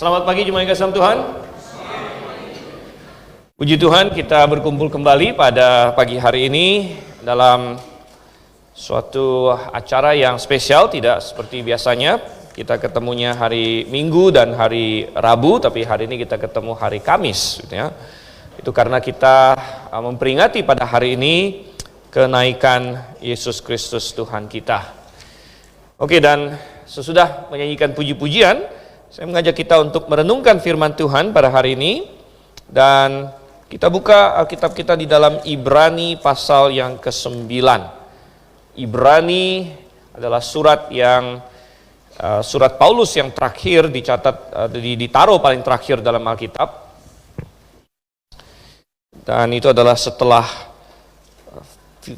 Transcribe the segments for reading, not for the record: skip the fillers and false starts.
Selamat pagi jemaat yang kasih Tuhan. Puji Tuhan, kita berkumpul kembali pada pagi hari ini dalam suatu acara yang spesial, tidak seperti biasanya. Kita ketemunya hari Minggu dan hari Rabu, tapi hari ini kita ketemu hari Kamis, gitu ya. Itu karena kita memperingati pada hari ini kenaikan Yesus Kristus Tuhan kita. Oke, dan sesudah menyanyikan puji-pujian, saya mengajak kita untuk merenungkan firman Tuhan pada hari ini. Dan kita buka Alkitab kita di dalam Ibrani pasal yang ke-9. Ibrani adalah surat Paulus yang terakhir dicatat, ditaruh paling terakhir dalam Alkitab. Dan itu adalah setelah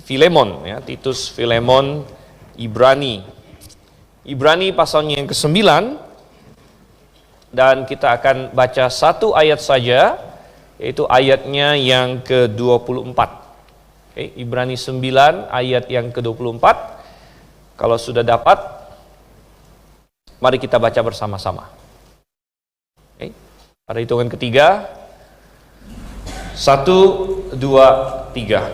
Filemon, ya, Titus, Filemon, Ibrani. Ibrani pasalnya yang ke-9, dan kita akan baca satu ayat saja, yaitu ayatnya yang ke-24. Oke, Ibrani 9 ayat yang ke-24. Kalau sudah dapat, mari kita baca bersama-sama. Oke, pada hitungan ketiga, 1, 2, 3.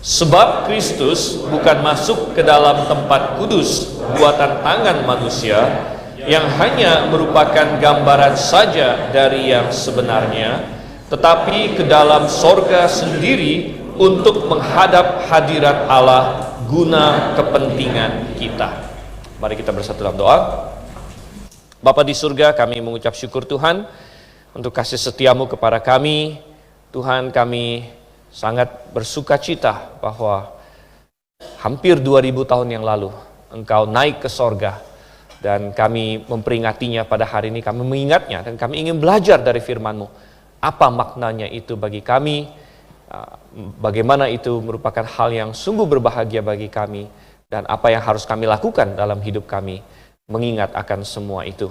Sebab Kristus bukan masuk ke dalam tempat kudus buatan tangan manusia, yang hanya merupakan gambaran saja dari yang sebenarnya, tetapi ke dalam sorga sendiri untuk menghadap hadirat Allah guna kepentingan kita. Mari kita bersatu dalam doa. Bapa di surga, kami mengucap syukur Tuhan untuk kasih setiamu kepada kami. Tuhan, kami sangat bersuka cita bahwa hampir 2000 tahun yang lalu Engkau naik ke sorga, dan kami memperingatinya pada hari ini. Kami mengingatnya dan kami ingin belajar dari firman-Mu. Apa maknanya itu bagi kami, bagaimana itu merupakan hal yang sungguh berbahagia bagi kami, dan apa yang harus kami lakukan dalam hidup kami mengingat akan semua itu.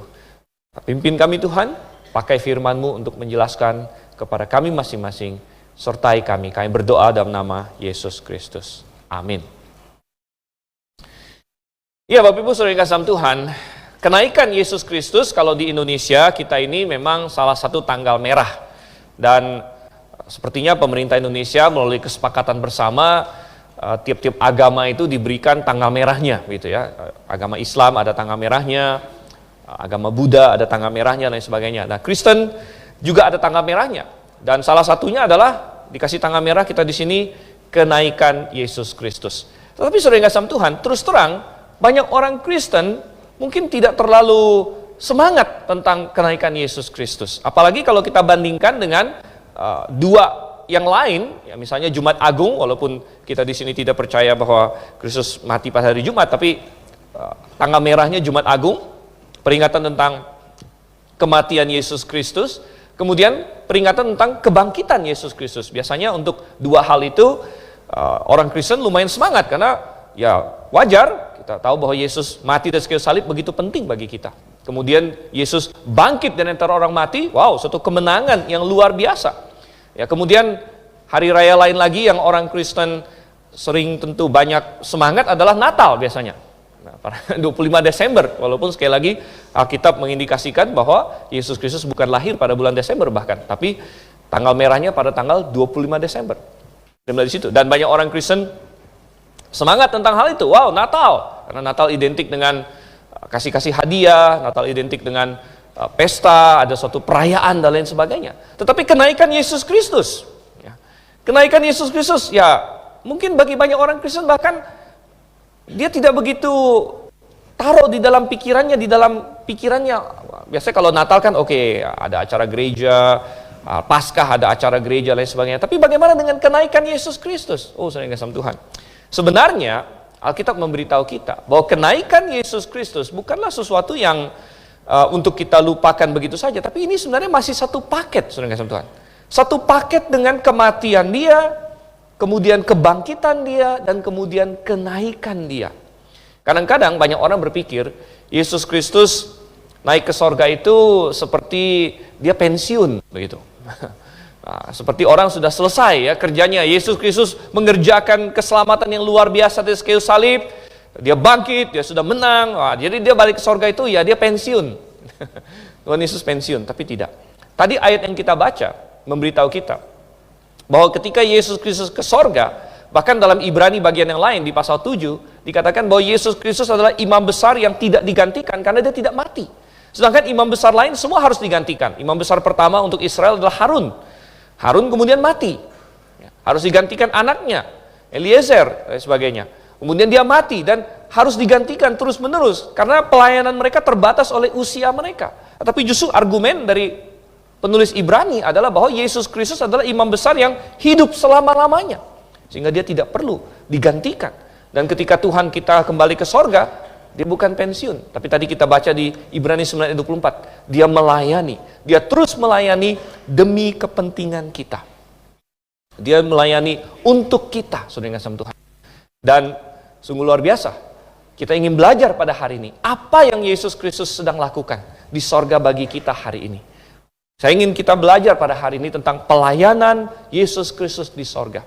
Pimpin kami Tuhan, pakai firman-Mu untuk menjelaskan kepada kami masing-masing, sertai kami. Kami berdoa dalam nama Yesus Kristus. Amin. Ya, Bapak Ibu Saudara yang kasih Tuhan, kenaikan Yesus Kristus kalau di Indonesia kita ini memang salah satu tanggal merah. Dan sepertinya pemerintah Indonesia melalui kesepakatan bersama, tiap-tiap agama itu diberikan tanggal merahnya, gitu ya. Agama Islam ada tanggal merahnya, agama Buddha ada tanggal merahnya, dan lain sebagainya. Nah, Kristen juga ada tanggal merahnya. Dan salah satunya adalah dikasih tanggal merah kita di sini, kenaikan Yesus Kristus. Tetapi Saudara yang kasih Tuhan, terus terang banyak orang Kristen mungkin tidak terlalu semangat tentang kenaikan Yesus Kristus. Apalagi kalau kita bandingkan dengan dua yang lain, ya misalnya Jumat Agung, walaupun kita di sini tidak percaya bahwa Kristus mati pada hari Jumat, tapi tanggal merahnya Jumat Agung, peringatan tentang kematian Yesus Kristus, kemudian peringatan tentang kebangkitan Yesus Kristus. Biasanya untuk dua hal itu orang Kristen lumayan semangat, karena ya wajar, kita tahu bahwa Yesus mati di kayu salib begitu penting bagi kita. Kemudian Yesus bangkit dari antara orang mati, wow, suatu kemenangan yang luar biasa. Ya, kemudian hari raya lain lagi yang orang Kristen sering tentu banyak semangat adalah Natal biasanya. Nah, pada 25 Desember, walaupun sekali lagi Alkitab mengindikasikan bahwa Yesus Kristus bukan lahir pada bulan Desember bahkan, tapi tanggal merahnya pada tanggal 25 Desember. Dari situ, dan banyak orang Kristen semangat tentang hal itu. Wow, Natal. Karena Natal identik dengan kasih-kasih hadiah, Natal identik dengan pesta, ada suatu perayaan dan lain sebagainya. Tetapi kenaikan Yesus Kristus, ya, kenaikan Yesus Kristus, ya mungkin bagi banyak orang Kristen bahkan dia tidak begitu taruh di dalam pikirannya, biasanya kalau Natal kan oke, ada acara gereja, Paskah ada acara gereja lain sebagainya. Tapi bagaimana dengan kenaikan Yesus Kristus? Oh, saudara yang kasih Tuhan, sebenarnya Alkitab memberitahu kita bahwa kenaikan Yesus Kristus bukanlah sesuatu yang untuk kita lupakan begitu saja, tapi ini sebenarnya masih satu paket, saudara yang kasih Tuhan. Satu paket dengan kematian dia, kemudian kebangkitan dia, dan kemudian kenaikan dia. Kadang-kadang banyak orang berpikir Yesus Kristus naik ke sorga itu seperti dia pensiun begitu. Nah, seperti orang sudah selesai ya kerjanya. Yesus Kristus mengerjakan keselamatan yang luar biasa di kayu salib, dia bangkit, dia sudah menang. Jadi dia balik ke sorga itu ya dia pensiun. Tuhan Yesus pensiun, tapi tidak. Tadi ayat yang kita baca memberitahu kita bahwa ketika Yesus Kristus ke sorga, bahkan dalam Ibrani bagian yang lain di pasal 7 dikatakan bahwa Yesus Kristus adalah imam besar yang tidak digantikan karena dia tidak mati. Sedangkan imam besar lain semua harus digantikan. Imam besar pertama untuk Israel adalah Harun. Harun kemudian mati. Harus digantikan anaknya, Eliezer dan sebagainya. Kemudian dia mati dan harus digantikan terus-menerus karena pelayanan mereka terbatas oleh usia mereka. Tapi justru argumen dari penulis Ibrani adalah bahwa Yesus Kristus adalah imam besar yang hidup selama-lamanya. Sehingga dia tidak perlu digantikan. Dan ketika Tuhan kita kembali ke sorga, dia bukan pensiun. Tapi tadi kita baca di Ibrani 9 ayat 24, dia melayani. Dia terus melayani demi kepentingan kita. Dia melayani untuk kita, saudara yang kasih Tuhan. Dan sungguh luar biasa. Kita ingin belajar pada hari ini. Apa yang Yesus Kristus sedang lakukan di sorga bagi kita hari ini. Saya ingin kita belajar pada hari ini tentang pelayanan Yesus Kristus di sorga.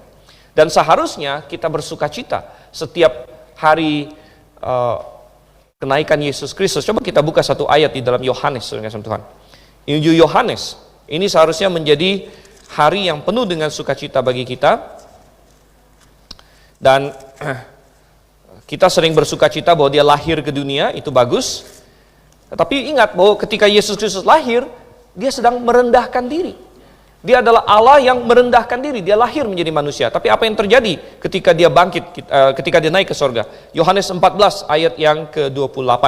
Dan seharusnya kita bersuka cita setiap hari kenaikan Yesus Kristus. Coba kita buka satu ayat di dalam Yohanes, saudara yang kasih Tuhan. Injil Yohanes. Ini seharusnya menjadi hari yang penuh dengan sukacita bagi kita. Dan kita sering bersukacita bahwa dia lahir ke dunia, itu bagus. Tetapi ingat bahwa ketika Yesus Kristus lahir, dia sedang merendahkan diri. Dia adalah Allah yang merendahkan diri, dia lahir menjadi manusia. Tapi apa yang terjadi ketika dia bangkit, ketika dia naik ke sorga? Yohanes 14 ayat yang ke-28.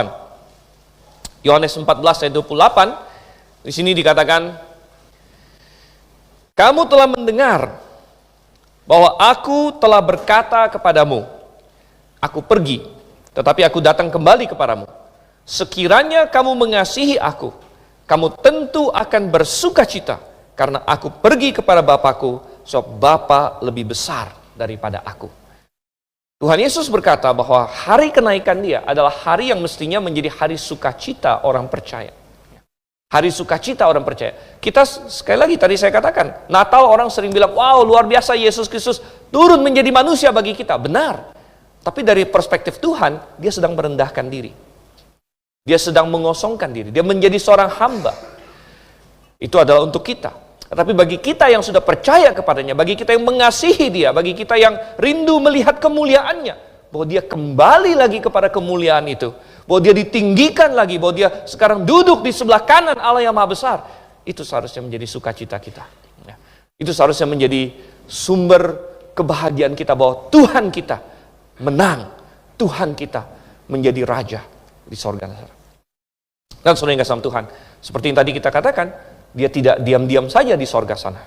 Yohanes 14 ayat 28, di sini dikatakan, kamu telah mendengar bahwa aku telah berkata kepadamu, aku pergi, tetapi aku datang kembali kepadamu. Sekiranya kamu mengasihi aku, kamu tentu akan bersuka cita, karena aku pergi kepada Bapa-Ku, sebab Bapa lebih besar daripada aku. Tuhan Yesus berkata bahwa hari kenaikan dia adalah hari yang mestinya menjadi hari sukacita orang percaya. Hari sukacita orang percaya. Kita sekali lagi tadi saya katakan, Natal orang sering bilang, wow luar biasa Yesus Kristus turun menjadi manusia bagi kita. Benar. Tapi dari perspektif Tuhan, dia sedang merendahkan diri. Dia sedang mengosongkan diri. Dia menjadi seorang hamba. Itu adalah untuk kita. Tapi bagi kita yang sudah percaya kepadanya, bagi kita yang mengasihi dia, bagi kita yang rindu melihat kemuliaannya, bahwa dia kembali lagi kepada kemuliaan itu, bahwa dia ditinggikan lagi, bahwa dia sekarang duduk di sebelah kanan Allah yang Maha Besar, itu seharusnya menjadi sukacita kita. Itu seharusnya menjadi sumber kebahagiaan kita bahwa Tuhan kita menang, Tuhan kita menjadi raja di sorga. Dan saudara yang kasih Tuhan, seperti yang tadi kita katakan, dia tidak diam-diam saja di sorga sana,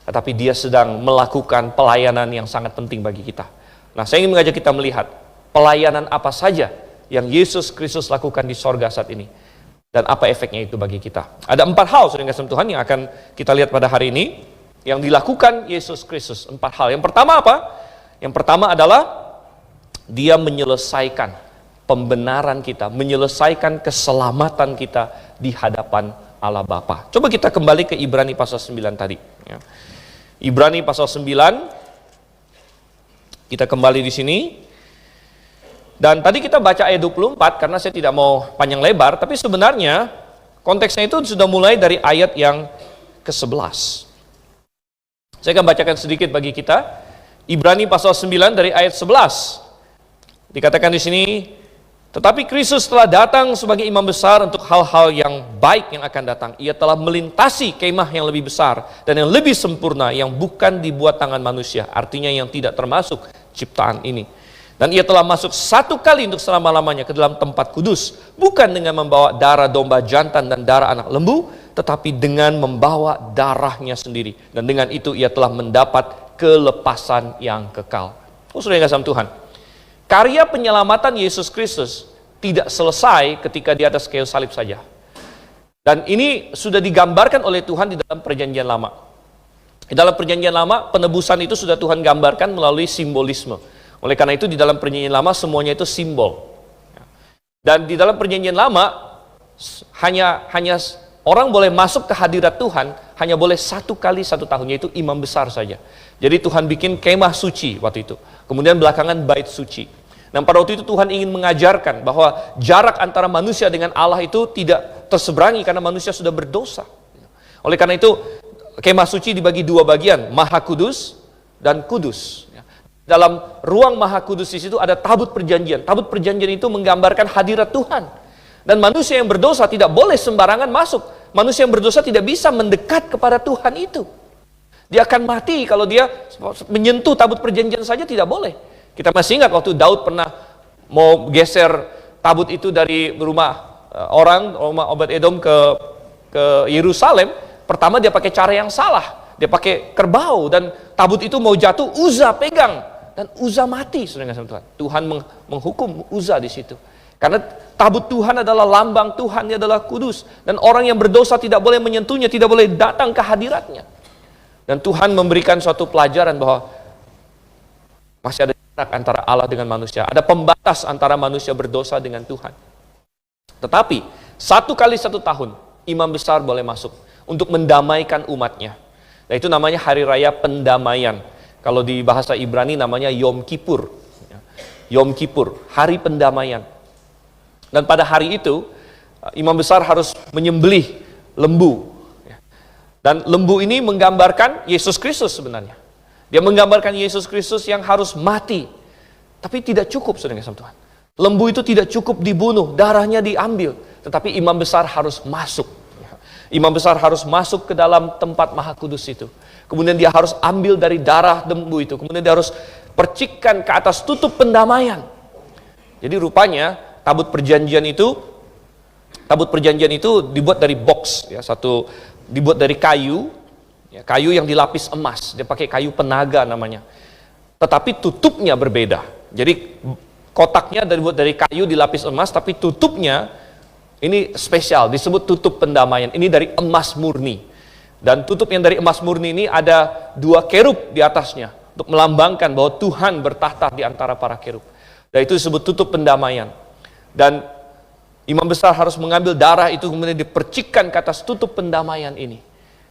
tetapi dia sedang melakukan pelayanan yang sangat penting bagi kita. Nah, saya ingin mengajak kita melihat pelayanan apa saja yang Yesus Kristus lakukan di sorga saat ini, dan apa efeknya itu bagi kita. Ada 4 hal, saudara yang kasih Tuhan, yang akan kita lihat pada hari ini, yang dilakukan Yesus Kristus. 4 hal. Yang pertama apa? Yang pertama adalah dia menyelesaikan pembenaran kita, menyelesaikan keselamatan kita di hadapan Allah Bapa. Coba kita kembali ke Ibrani pasal 9 tadi. Ibrani pasal 9, kita kembali di sini. Dan tadi kita baca ayat 24, karena saya tidak mau panjang lebar, tapi sebenarnya konteksnya itu sudah mulai dari ayat yang ke-11. Saya akan bacakan sedikit bagi kita. Ibrani pasal 9 dari ayat 11. Dikatakan di sini, tetapi Kristus telah datang sebagai imam besar untuk hal-hal yang baik yang akan datang. Ia telah melintasi kemah yang lebih besar dan yang lebih sempurna, yang bukan dibuat tangan manusia, artinya yang tidak termasuk ciptaan ini. Dan ia telah masuk satu kali untuk selama-lamanya ke dalam tempat kudus, bukan dengan membawa darah domba jantan dan darah anak lembu, tetapi dengan membawa darahnya sendiri. Dan dengan itu ia telah mendapat kelepasan yang kekal. Saudara yang kasih Tuhan, karya penyelamatan Yesus Kristus tidak selesai ketika di atas kayu salib saja. Dan ini sudah digambarkan oleh Tuhan di dalam perjanjian lama. Di dalam perjanjian lama, penebusan itu sudah Tuhan gambarkan melalui simbolisme. Oleh karena itu di dalam perjanjian lama semuanya itu simbol. Dan di dalam perjanjian lama hanya orang boleh masuk ke hadirat Tuhan hanya boleh 1 kali 1 tahun, yaitu imam besar saja. Jadi Tuhan bikin kemah suci waktu itu. Kemudian belakangan bait suci. Dan pada waktu itu Tuhan ingin mengajarkan bahwa jarak antara manusia dengan Allah itu tidak terseberangi karena manusia sudah berdosa. Oleh karena itu, kemah suci dibagi dua bagian, Maha Kudus dan Kudus. Dalam ruang Maha Kudus di situ ada tabut perjanjian. Tabut perjanjian itu menggambarkan hadirat Tuhan. Dan manusia yang berdosa tidak boleh sembarangan masuk. Manusia yang berdosa tidak bisa mendekat kepada Tuhan itu. Dia akan mati kalau dia menyentuh tabut perjanjian saja, tidak boleh. Kita masih ingat waktu Daud pernah mau geser tabut itu dari rumah rumah Obed-Edom ke Yerusalem. Pertama dia pakai cara yang salah. Dia pakai kerbau dan tabut itu mau jatuh, Uza pegang dan Uza mati. Saudara Tuhan, Tuhan menghukum Uza di situ. Karena tabut Tuhan adalah lambang Tuhan, dia adalah kudus, dan orang yang berdosa tidak boleh menyentuhnya, tidak boleh datang ke hadiratnya. Dan Tuhan memberikan suatu pelajaran bahwa masih ada jarak antara Allah dengan manusia, ada pembatas antara manusia berdosa dengan Tuhan. Tetapi 1 kali 1 tahun imam besar boleh masuk untuk mendamaikan umatnya. Nah, itu namanya hari raya pendamaian. Kalau di bahasa Ibrani namanya Yom Kippur. Yom Kippur, hari pendamaian. Dan pada hari itu imam besar harus menyembelih lembu. Dan lembu ini menggambarkan Yesus Kristus sebenarnya. Dia menggambarkan Yesus Kristus yang harus mati. Tapi tidak cukup, saudara Tuhan. Lembu itu tidak cukup dibunuh, darahnya diambil. Tetapi imam besar harus masuk. Imam besar harus masuk ke dalam tempat Maha Kudus itu. Kemudian dia harus ambil dari darah lembu itu. Kemudian dia harus percikkan ke atas tutup pendamaian. Jadi rupanya tabut perjanjian itu dibuat dari box, ya, dibuat dari kayu, ya, kayu yang dilapis emas. Dia pakai kayu penaga namanya. Tetapi tutupnya berbeda. Jadi kotaknya dibuat dari kayu dilapis emas, tapi tutupnya ini spesial, disebut tutup pendamaian. Ini dari emas murni. Dan tutup yang dari emas murni ini ada 2 kerub di atasnya untuk melambangkan bahwa Tuhan bertahta di antara para kerub. Dan itu disebut tutup pendamaian. Dan imam besar harus mengambil darah itu kemudian dipercikkan ke atas tutup pendamaian ini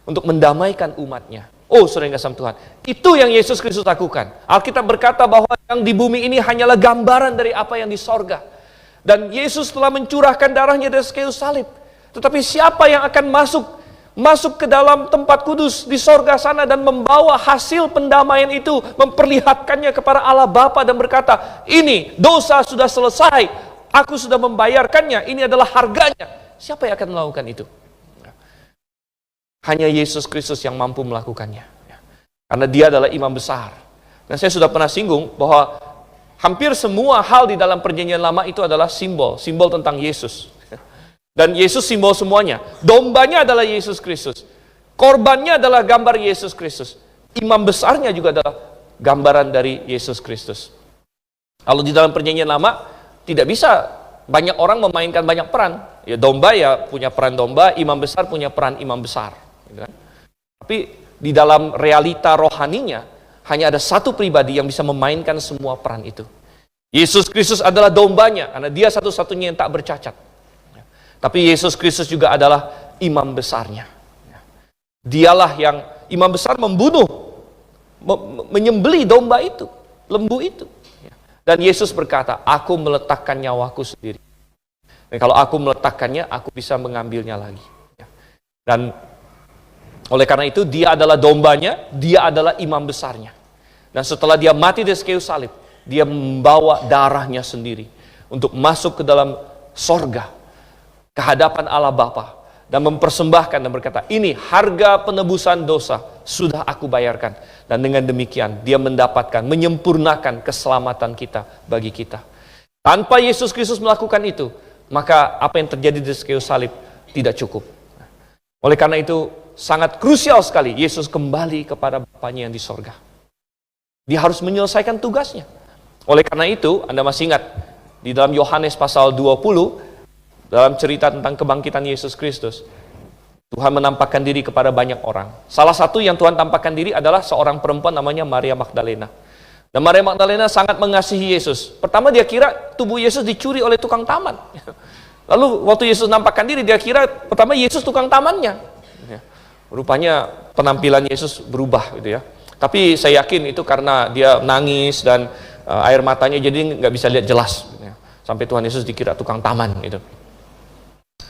untuk mendamaikan umatnya. Oh, saudara yang kasih Tuhan, itu yang Yesus Kristus lakukan. Alkitab berkata bahwa yang di bumi ini hanyalah gambaran dari apa yang di sorga. Dan Yesus telah mencurahkan darahnya dari kayu salib. Tetapi siapa yang akan masuk ke dalam tempat kudus di sorga sana dan membawa hasil pendamaian itu, memperlihatkannya kepada Allah Bapa dan berkata, ini dosa sudah selesai, aku sudah membayarkannya, ini adalah harganya. Siapa yang akan melakukan itu? Hanya Yesus Kristus yang mampu melakukannya. Karena dia adalah imam besar. Dan saya sudah pernah singgung bahwa hampir semua hal di dalam perjanjian lama itu adalah simbol tentang Yesus. Dan Yesus simbol semuanya. Dombanya adalah Yesus Kristus. Korbannya adalah gambar Yesus Kristus. Imam besarnya juga adalah gambaran dari Yesus Kristus. Kalau di dalam perjanjian lama, tidak bisa banyak orang memainkan banyak peran. Ya, domba ya punya peran domba, imam besar punya peran imam besar. Gitu kan? Tapi di dalam realita rohaninya, hanya ada satu pribadi yang bisa memainkan semua peran itu. Yesus Kristus adalah dombanya, karena dia satu-satunya yang tak bercacat. Tapi Yesus Kristus juga adalah imam besarnya. Dialah yang imam besar membunuh, menyembelih domba itu, lembu itu. Dan Yesus berkata, aku meletakkan nyawaku sendiri. Dan kalau aku meletakkannya, aku bisa mengambilnya lagi. Dan oleh karena itu, dia adalah dombanya, dia adalah imam besarnya. Dan setelah dia mati di kayu salib, dia membawa darahnya sendiri untuk masuk ke dalam sorga, ke hadapan Allah Bapa, dan mempersembahkan dan berkata, ini harga penebusan dosa sudah aku bayarkan. Dan dengan demikian dia mendapatkan, menyempurnakan keselamatan kita bagi kita. Tanpa Yesus Kristus melakukan itu, maka apa yang terjadi di kayu salib tidak cukup. Oleh karena itu sangat krusial sekali Yesus kembali kepada Bapanya yang di sorga. Dia harus menyelesaikan tugasnya. Oleh karena itu, Anda masih ingat di dalam Yohanes pasal 20, dalam cerita tentang kebangkitan Yesus Kristus, Tuhan menampakkan diri kepada banyak orang. Salah satu yang Tuhan tampakkan diri adalah seorang perempuan namanya Maria Magdalena. Dan Maria Magdalena sangat mengasihi Yesus. Pertama dia kira tubuh Yesus dicuri oleh tukang taman. Lalu waktu Yesus nampakkan diri, dia kira pertama Yesus tukang tamannya. Rupanya penampilan Yesus berubah gitu ya. Tapi saya yakin itu karena dia nangis dan air matanya jadi nggak bisa lihat jelas. Sampai Tuhan Yesus dikira tukang taman gitu.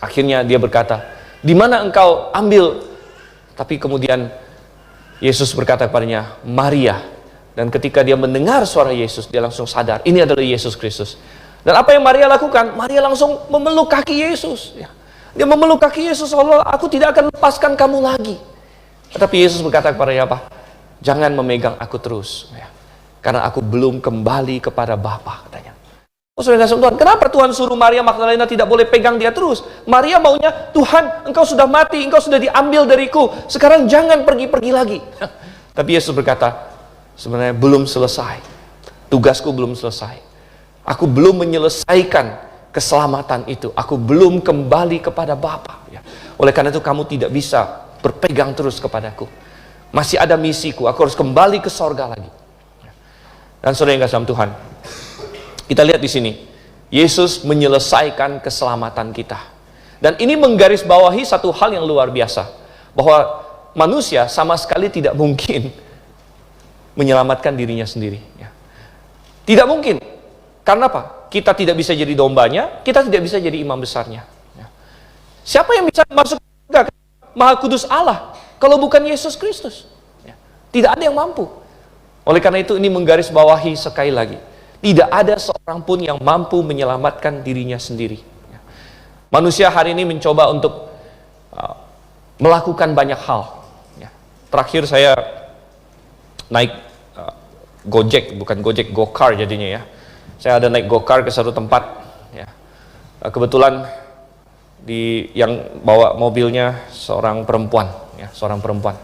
Akhirnya dia berkata, di mana engkau ambil? Tapi kemudian Yesus berkata kepadanya, Maria. Dan ketika dia mendengar suara Yesus, dia langsung sadar, ini adalah Yesus Kristus. Dan apa yang Maria lakukan? Maria langsung memeluk kaki Yesus. Dia memeluk kaki Yesus, Allah, aku tidak akan lepaskan kamu lagi. Tetapi Yesus berkata kepadanya apa? Jangan memegang aku terus, karena aku belum kembali kepada Bapa, katanya. Saudara Tuhan, kenapa Tuhan suruh Maria Magdalena tidak boleh pegang dia terus? Maria maunya, Tuhan, engkau sudah mati, engkau sudah diambil dariku, sekarang jangan pergi-pergi lagi. Tapi Yesus berkata, sebenarnya belum selesai, tugasku belum selesai, aku belum menyelesaikan keselamatan itu, aku belum kembali kepada Bapa. Oleh karena itu kamu tidak bisa berpegang terus kepadaku, masih ada misiku, aku harus kembali ke sorga lagi. Dan saudara yang kasih dalam Tuhan, kita lihat di sini, Yesus menyelesaikan keselamatan kita. Dan ini menggarisbawahi satu hal yang luar biasa, bahwa manusia sama sekali tidak mungkin menyelamatkan dirinya sendiri. Tidak mungkin. Karena apa? Kita tidak bisa jadi dombanya, kita tidak bisa jadi imam besarnya. Siapa yang bisa masuk ke Maha Kudus Allah kalau bukan Yesus Kristus? Tidak ada yang mampu. Oleh karena itu ini menggarisbawahi sekali lagi, tidak ada seorang pun yang mampu menyelamatkan dirinya sendiri. Manusia hari ini mencoba untuk melakukan banyak hal. Terakhir saya naik Gojek, bukan Gojek, Go-Car jadinya ya. Saya ada naik Go-Car ke satu tempat. Kebetulan yang bawa mobilnya seorang perempuan. Seorang perempuan.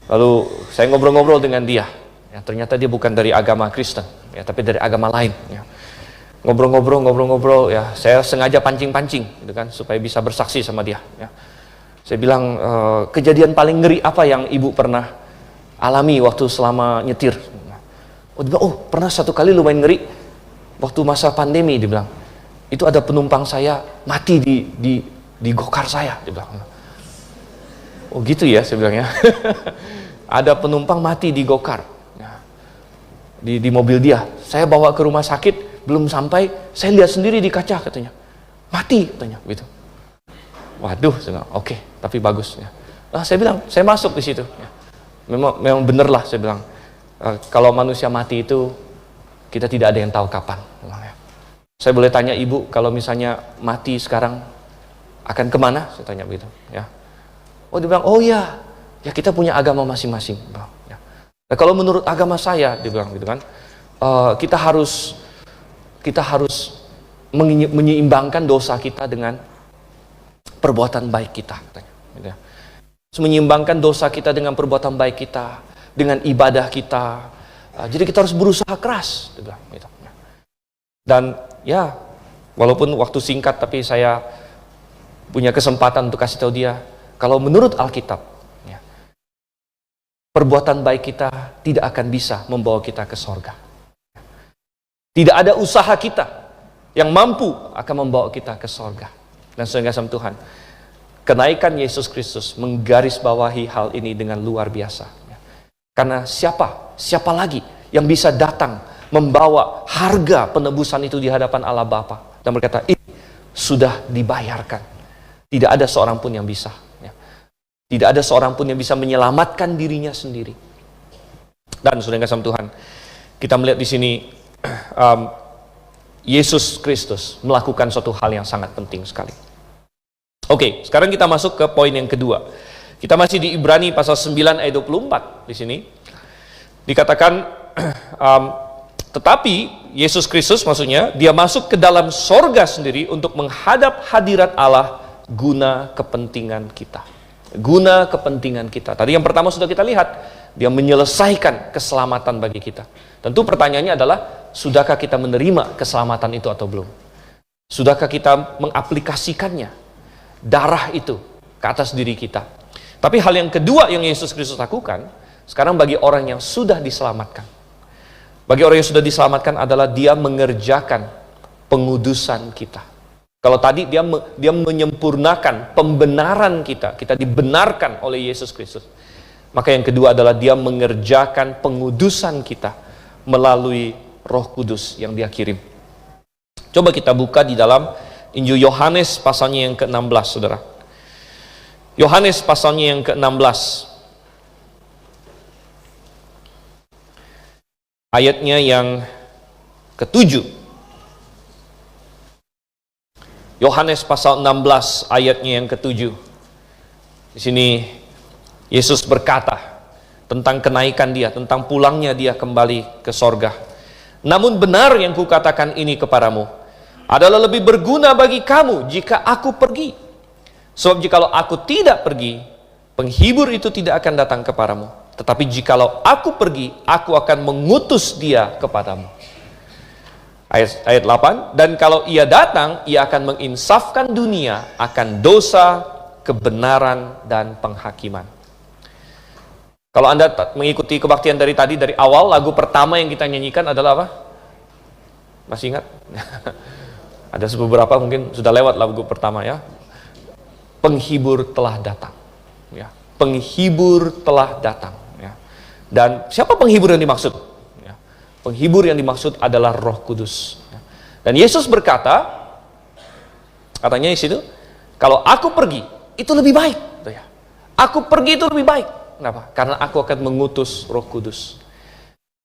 Lalu saya ngobrol-ngobrol dengan dia. Ternyata dia bukan dari agama Kristen, tapi dari agama lain. Ngobrol-ngobrol, saya sengaja pancing-pancing, gitu kan, supaya bisa bersaksi sama dia. Saya bilang, kejadian paling ngeri apa yang ibu pernah alami waktu selama nyetir? Dia bilang, pernah satu kali lumayan ngeri, waktu masa pandemi, dia bilang, itu ada penumpang saya mati di Go-Car saya, dia bilang. Oh gitu ya, saya bilang ya. Ada penumpang mati di Go-Car. Di mobil dia, saya bawa ke rumah sakit, belum sampai, saya lihat sendiri di kaca, katanya, mati, katanya, gitu. Waduh, saya bilang, oke, tapi bagus. Saya bilang, saya masuk di situ. Memang bener lah, saya bilang, kalau manusia mati itu, kita tidak ada yang tahu kapan. Saya boleh tanya ibu, kalau misalnya mati sekarang, akan kemana? Saya tanya begitu. Dia bilang, oh ya kita punya agama masing-masing. Nah, kalau menurut agama saya, dia bilang gitu kan, kita harus menyeimbangkan dosa kita dengan perbuatan baik kita, katanya. Gitu ya. Menyeimbangkan dosa kita dengan perbuatan baik kita, dengan ibadah kita. Jadi kita harus berusaha keras, dia bilang gitu. Dan ya, walaupun waktu singkat, tapi saya punya kesempatan untuk kasih tahu dia, kalau menurut Alkitab, perbuatan baik kita tidak akan bisa membawa kita ke sorga. Tidak ada usaha kita yang mampu akan membawa kita ke sorga. Dan saudara kasih Tuhan, kenaikan Yesus Kristus menggarisbawahi hal ini dengan luar biasa. Karena siapa lagi yang bisa datang membawa harga penebusan itu di hadapan Allah Bapa dan berkata, ini sudah dibayarkan. Tidak ada seorang pun yang bisa. Tidak ada seorang pun yang bisa menyelamatkan dirinya sendiri. Dan saudara kasih Tuhan, kita melihat di sini Yesus Kristus melakukan suatu hal yang sangat penting sekali. Oke, sekarang kita masuk ke poin yang kedua. Kita masih di Ibrani pasal 9 ayat 24 di sini. Dikatakan tetapi Yesus Kristus, maksudnya dia masuk ke dalam sorga sendiri untuk menghadap hadirat Allah guna kepentingan kita. Guna kepentingan kita. Tadi yang pertama sudah kita lihat, dia menyelesaikan keselamatan bagi kita. Tentu pertanyaannya adalah, sudahkah kita menerima keselamatan itu atau belum? Sudahkah kita mengaplikasikannya, darah itu, ke atas diri kita? Tapi hal yang kedua yang Yesus Kristus lakukan, sekarang bagi orang yang sudah diselamatkan. Bagi orang yang sudah diselamatkan adalah dia mengerjakan pengudusan kita. Kalau tadi dia menyempurnakan pembenaran kita dibenarkan oleh Yesus Kristus. Maka yang kedua adalah dia mengerjakan pengudusan kita melalui Roh Kudus yang Dia kirim. Coba kita buka di dalam Injil Yohanes pasalnya yang ke-16, saudara. Yohanes pasalnya yang ke-16. Ayatnya yang ke-7. Yohanes pasal 16 ayatnya yang ke-7. Di sini Yesus berkata tentang kenaikan Dia, tentang pulangnya Dia kembali ke sorga. Namun benar yang kukatakan ini kepadamu, adalah lebih berguna bagi kamu jika aku pergi. Sebab jikalau aku tidak pergi, penghibur itu tidak akan datang kepadamu. Tetapi jikalau aku pergi, aku akan mengutus Dia kepadamu. Ayat 8, dan kalau Ia datang, Ia akan menginsafkan dunia akan dosa, kebenaran, dan penghakiman. Kalau Anda mengikuti kebaktian dari tadi, dari awal, lagu pertama yang kita nyanyikan adalah apa? Masih ingat? Ada beberapa mungkin sudah lewat lagu pertama ya. Penghibur telah datang. Ya. Penghibur telah datang. Ya. Dan siapa penghibur yang dimaksud? Ya. Penghibur yang dimaksud adalah Roh Kudus. Ya. Dan Yesus berkata, katanya di situ, kalau aku pergi, itu lebih baik. Ya. Aku pergi itu lebih baik. Kenapa? Karena aku akan mengutus Roh Kudus.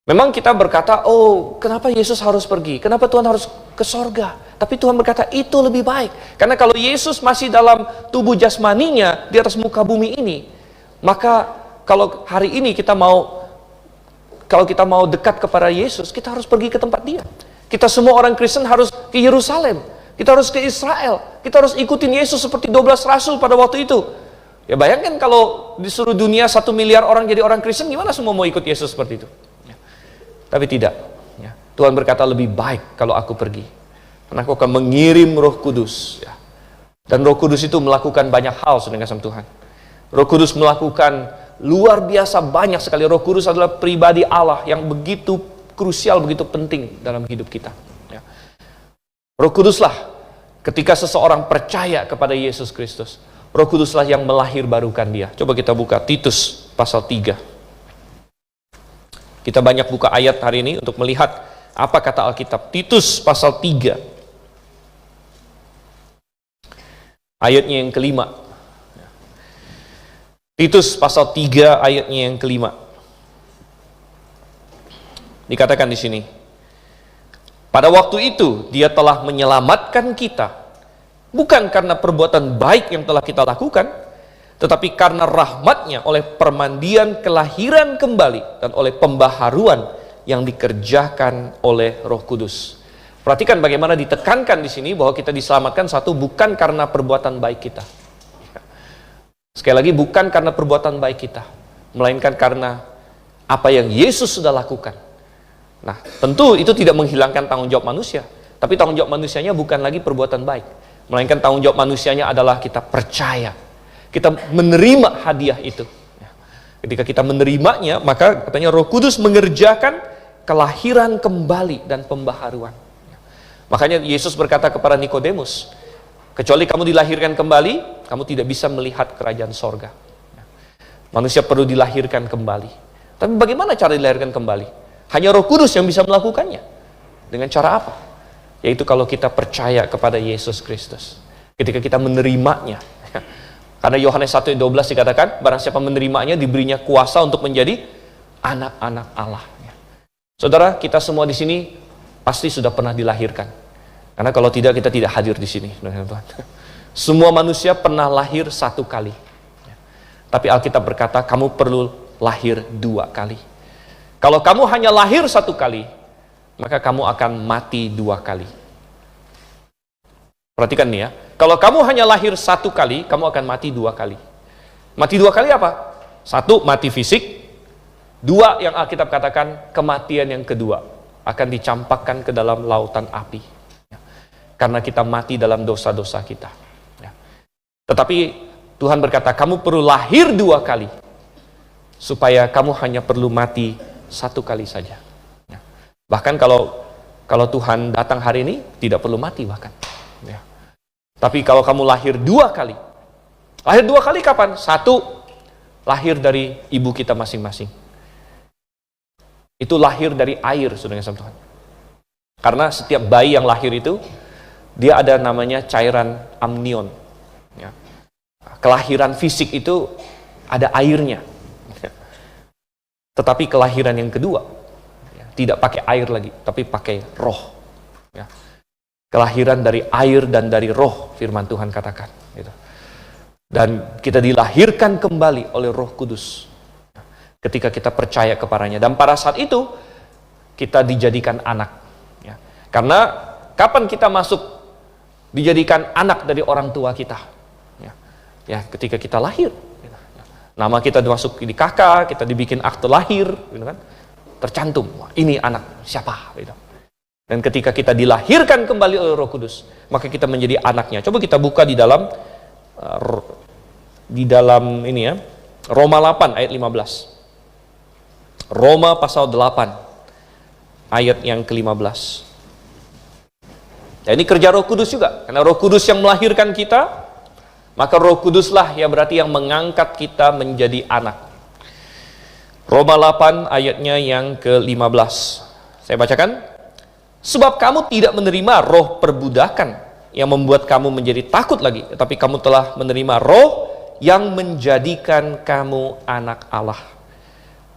Memang kita berkata, oh kenapa Yesus harus pergi? Kenapa Tuhan harus ke sorga? Tapi Tuhan berkata itu lebih baik. Karena kalau Yesus masih dalam tubuh jasmaninya di atas muka bumi ini, maka kalau hari ini kita mau dekat kepada Yesus, kita harus pergi ke tempat Dia. Kita semua orang Kristen harus ke Yerusalem. Kita harus ke Israel. Kita harus ikutin Yesus seperti 12 rasul pada waktu itu. Ya bayangkan kalau di seluruh dunia 1 miliar orang jadi orang Kristen, gimana semua mau ikut Yesus seperti itu? Ya. Tapi tidak. Ya. Tuhan berkata lebih baik kalau aku pergi. Karena aku akan mengirim Roh Kudus. Ya. Dan Roh Kudus itu melakukan banyak hal dengan sama Tuhan. Roh Kudus melakukan luar biasa banyak sekali. Roh Kudus adalah pribadi Allah yang begitu krusial, begitu penting dalam hidup kita. Ya. Roh Kuduslah ketika seseorang percaya kepada Yesus Kristus. Roh Kuduslah yang melahirbarukan dia. Coba kita buka Titus pasal 3. Kita banyak buka ayat hari ini untuk melihat apa kata Alkitab. Titus pasal 3. Ayatnya yang kelima. Titus pasal 3 ayatnya yang kelima. Dikatakan di sini. Pada waktu itu dia telah menyelamatkan kita. Bukan karena perbuatan baik yang telah kita lakukan, tetapi karena rahmat-Nya oleh permandian kelahiran kembali dan oleh pembaharuan yang dikerjakan oleh Roh Kudus. Perhatikan bagaimana ditekankan di sini bahwa kita diselamatkan satu bukan karena perbuatan baik kita. Sekali lagi bukan karena perbuatan baik kita, melainkan karena apa yang Yesus sudah lakukan. Nah, tentu itu tidak menghilangkan tanggung jawab manusia, tapi tanggung jawab manusianya bukan lagi perbuatan baik. Melainkan tanggung jawab manusianya adalah kita percaya. Kita menerima hadiah itu. Ketika kita menerimanya, maka katanya Roh Kudus mengerjakan kelahiran kembali dan pembaharuan. Makanya Yesus berkata kepada Nikodemus, kecuali kamu dilahirkan kembali, kamu tidak bisa melihat kerajaan sorga. Manusia perlu dilahirkan kembali. Tapi bagaimana cara dilahirkan kembali? Hanya Roh Kudus yang bisa melakukannya. Dengan cara apa? Yaitu kalau kita percaya kepada Yesus Kristus. Ketika kita menerimanya. Karena Yohanes 1:12 dikatakan, barang siapa menerimanya diberinya kuasa untuk menjadi anak-anak Allah. Saudara, kita semua di sini pasti sudah pernah dilahirkan. Karena kalau tidak, kita tidak hadir di sini. Semua manusia pernah lahir satu kali. Tapi Alkitab berkata, kamu perlu lahir 2 kali. Kalau kamu hanya lahir 1 kali, maka kamu akan mati 2 kali. Perhatikan nih ya, kalau kamu hanya lahir 1 kali, kamu akan mati 2 kali. Mati 2 kali apa? 1, mati fisik. 2, yang Alkitab katakan, kematian yang kedua akan dicampakkan ke dalam lautan api. Karena kita mati dalam dosa-dosa kita. Tetapi Tuhan berkata, kamu perlu lahir 2 kali, supaya kamu hanya perlu mati 1 kali saja. Bahkan kalau Tuhan datang hari ini, tidak perlu mati bahkan. Ya. Tapi kalau kamu lahir 2 kali. Lahir 2 kali kapan? 1, lahir dari ibu kita masing-masing. Itu lahir dari air, saudara sama Tuhan. Karena setiap bayi yang lahir itu, dia ada namanya cairan amnion. Ya. Kelahiran fisik itu ada airnya. Ya. Tetapi kelahiran yang kedua, ya, tidak pakai air lagi, tapi pakai roh. Ya. Kelahiran dari air dan dari roh, firman Tuhan katakan. Gitu. Dan kita dilahirkan kembali oleh Roh Kudus. Ketika kita percaya kepadanya. Dan pada saat itu, kita dijadikan anak. Ya. Karena kapan kita masuk dijadikan anak dari orang tua kita? Ya, ya ketika kita lahir. Nama kita masuk di KK, kita dibikin akte lahir, gitu kan? Tercantum, wah, ini anak siapa? Gitu. Dan ketika kita dilahirkan kembali oleh Roh Kudus, maka kita menjadi anaknya. Coba kita buka di dalam ini ya, Roma 8 ayat 15. Roma pasal 8 ayat yang ke-15. Ya, ini kerja Roh Kudus juga, karena Roh Kudus yang melahirkan kita, maka Roh Kuduslah ya berarti yang mengangkat kita menjadi anak. Roma 8 ayatnya yang ke-15. Saya bacakan. Sebab kamu tidak menerima roh perbudakan yang membuat kamu menjadi takut lagi, tetapi kamu telah menerima roh yang menjadikan kamu anak Allah.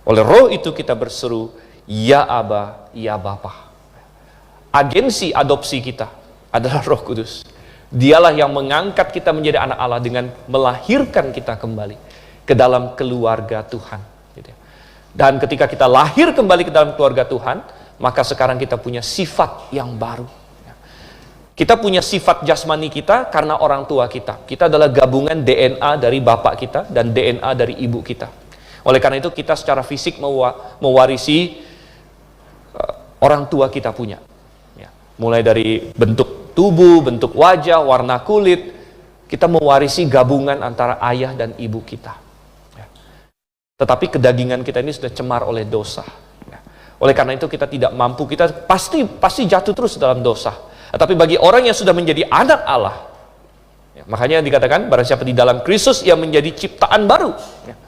Oleh roh itu kita berseru, ya Aba, ya Bapa. Agensi adopsi kita adalah Roh Kudus. Dialah yang mengangkat kita menjadi anak Allah dengan melahirkan kita kembali ke dalam keluarga Tuhan. Dan ketika kita lahir kembali ke dalam keluarga Tuhan, maka sekarang kita punya sifat yang baru. Kita punya sifat jasmani kita karena orang tua kita. Kita adalah gabungan DNA dari bapak kita dan DNA dari ibu kita. Oleh karena itu kita secara fisik mewarisi orang tua kita punya. Ya. Mulai dari bentuk tubuh, bentuk wajah, warna kulit, kita mewarisi gabungan antara ayah dan ibu kita. Ya. Tetapi kedagingan kita ini sudah cemar oleh dosa. Ya. Oleh karena itu kita tidak mampu, kita pasti jatuh terus dalam dosa. Tapi bagi orang yang sudah menjadi anak Allah, ya, makanya dikatakan barang siapa di dalam Kristus ia menjadi ciptaan baru. Ya.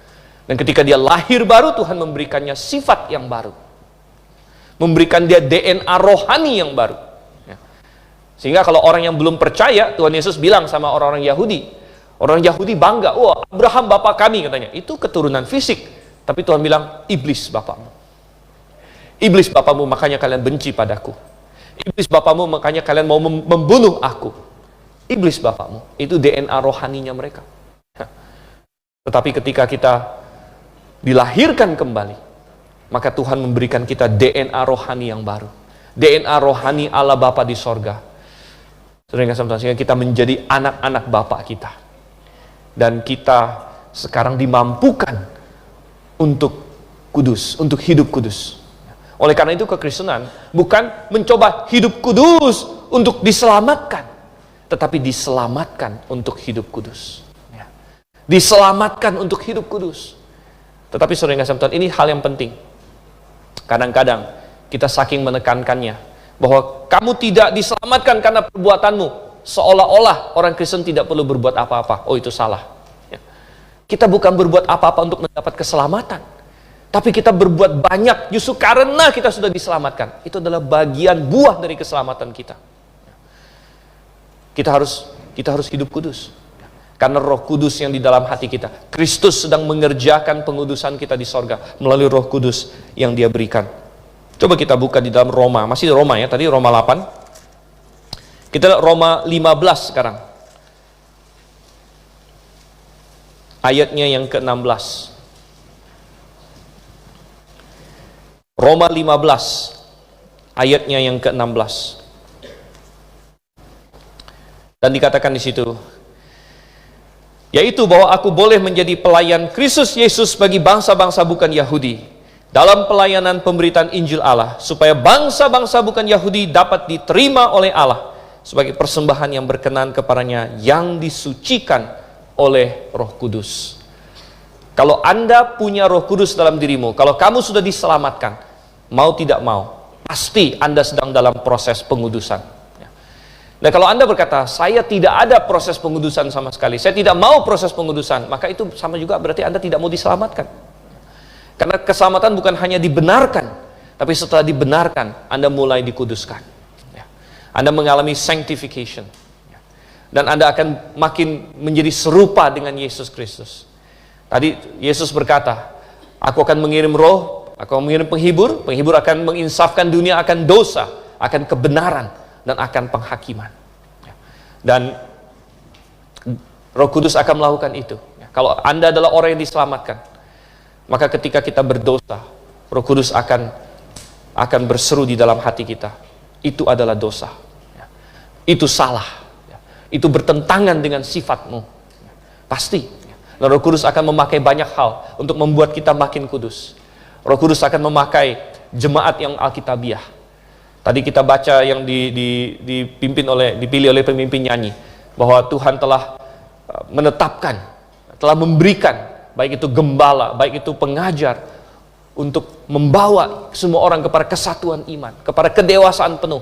Dan ketika dia lahir baru, Tuhan memberikannya sifat yang baru. Memberikan dia DNA rohani yang baru. Ya. Sehingga kalau orang yang belum percaya, Tuhan Yesus bilang sama orang-orang Yahudi. Orang Yahudi bangga, wah Abraham bapak kami katanya. Itu keturunan fisik. Tapi Tuhan bilang, iblis bapakmu. Iblis bapakmu makanya kalian benci padaku. Iblis bapakmu makanya kalian mau membunuh aku. Iblis bapakmu. Itu DNA rohaninya mereka. Ya. Tetapi ketika kita dilahirkan kembali, maka Tuhan memberikan kita DNA rohani yang baru. DNA rohani Allah Bapa di sorga. Sehingga kita menjadi anak-anak Bapa kita. Dan kita sekarang dimampukan untuk kudus, untuk hidup kudus. Oleh karena itu kekristenan bukan mencoba hidup kudus untuk diselamatkan, tetapi diselamatkan untuk hidup kudus. Diselamatkan untuk hidup kudus. Tetapi saudara yang kasih Tuhan, ini hal yang penting. Kadang-kadang kita saking menekankannya bahwa kamu tidak diselamatkan karena perbuatanmu, seolah-olah orang Kristen tidak perlu berbuat apa-apa. Oh, itu salah. Ya. Kita bukan berbuat apa-apa untuk mendapat keselamatan, tapi kita berbuat banyak justru karena kita sudah diselamatkan. Itu adalah bagian buah dari keselamatan kita. Kita harus hidup kudus. Karena Roh Kudus yang di dalam hati kita. Kristus sedang mengerjakan pengudusan kita di sorga melalui Roh Kudus yang Dia berikan. Coba kita buka di dalam Roma. Masih Roma ya, tadi Roma 8. Kita lihat Roma 15 sekarang. Ayatnya yang ke-16. Roma 15 ayatnya yang ke-16. Dan dikatakan di situ, yaitu bahwa aku boleh menjadi pelayan Kristus Yesus bagi bangsa-bangsa bukan Yahudi dalam pelayanan pemberitaan Injil Allah, supaya bangsa-bangsa bukan Yahudi dapat diterima oleh Allah sebagai persembahan yang berkenan kepadanya, yang disucikan oleh Roh Kudus. Kalau Anda punya Roh Kudus dalam dirimu, kalau kamu sudah diselamatkan, mau tidak mau, pasti Anda sedang dalam proses pengudusan. Nah, kalau Anda berkata, saya tidak ada proses pengudusan sama sekali, saya tidak mau proses pengudusan, maka itu sama juga berarti Anda tidak mau diselamatkan. Karena keselamatan bukan hanya dibenarkan, tapi setelah dibenarkan, Anda mulai dikuduskan. Anda mengalami sanctification. Dan Anda akan makin menjadi serupa dengan Yesus Kristus. Tadi Yesus berkata, aku akan mengirim roh, aku akan mengirim penghibur, penghibur akan menginsafkan dunia akan dosa, akan kebenaran, dan akan penghakiman. Dan Roh Kudus akan melakukan itu. Kalau Anda adalah orang yang diselamatkan, maka ketika kita berdosa, Roh Kudus akan berseru di dalam hati kita. Itu adalah dosa. Itu salah. Itu bertentangan dengan sifatmu. Pasti. Dan Roh Kudus akan memakai banyak hal untuk membuat kita makin kudus. Roh Kudus akan memakai jemaat yang alkitabiah. Tadi kita baca yang dipilih oleh pemimpin nyanyi, bahwa Tuhan telah menetapkan, telah memberikan, baik itu gembala, baik itu pengajar, untuk membawa semua orang kepada kesatuan iman, kepada kedewasaan penuh.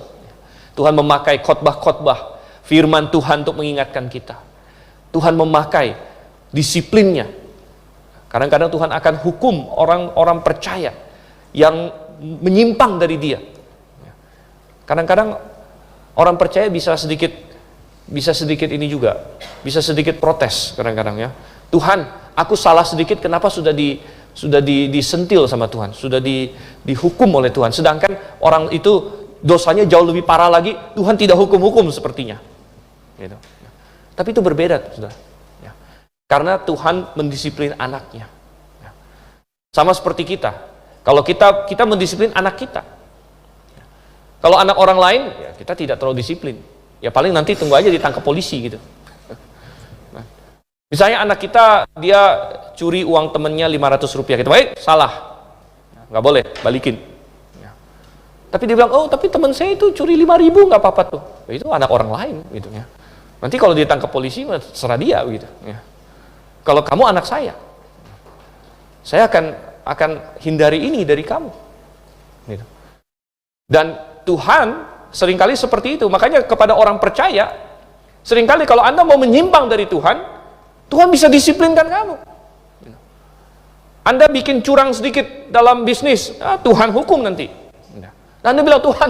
Tuhan memakai khotbah-khotbah firman Tuhan untuk mengingatkan kita. Tuhan memakai disiplinnya. Kadang-kadang Tuhan akan hukum orang-orang percaya yang menyimpang dari Dia. Kadang-kadang orang percaya bisa sedikit ini juga, bisa sedikit protes kadang-kadang ya. Tuhan, aku salah sedikit, kenapa sudah disentil sama Tuhan, sudah dihukum oleh Tuhan, sedangkan orang itu dosanya jauh lebih parah lagi, Tuhan tidak hukum-hukum sepertinya. Gitu. Tapi itu berbeda, saudara. Ya. Karena Tuhan mendisiplin anaknya. Ya. Sama seperti kita. Kalau kita mendisiplin anak kita. Ya. Kalau anak orang lain, ya kita tidak terlalu disiplin. Ya paling nanti tunggu aja ditangkap polisi gitu. Nah, misalnya anak kita, dia curi uang temennya 500 rupiah. Kita salah. Nggak boleh, balikin. Ya. Tapi dia bilang, oh tapi teman saya itu curi 5.000, nggak apa-apa tuh. Ya, itu anak orang lain gitu ya. Nanti kalau ditangkap polisi, serah dia gitu. Ya. Kalau kamu anak saya akan hindari ini dari kamu. Gitu. Dan Tuhan seringkali seperti itu. Makanya kepada orang percaya, seringkali kalau Anda mau menyimpang dari Tuhan, Tuhan bisa disiplinkan kamu. Anda bikin curang sedikit dalam bisnis, Tuhan hukum nanti. Dan Anda bilang, Tuhan,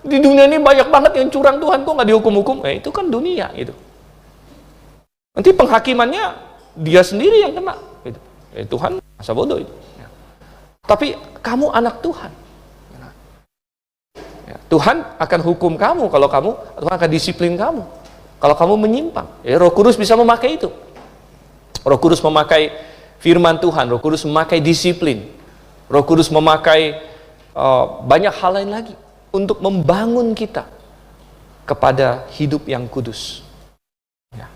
di dunia ini banyak banget yang curang, Tuhan kok nggak dihukum-hukum? Itu kan dunia gitu. Nanti penghakimannya dia sendiri yang kena. Gitu. Tuhan masa bodoh itu. Tapi kamu anak Tuhan. Tuhan akan hukum kamu kalau Tuhan akan disiplin kamu kalau kamu menyimpang. Roh Kudus bisa memakai itu. Roh Kudus memakai firman Tuhan, Roh Kudus memakai disiplin, Roh Kudus memakai banyak hal lain lagi untuk membangun kita kepada hidup yang kudus. Ya.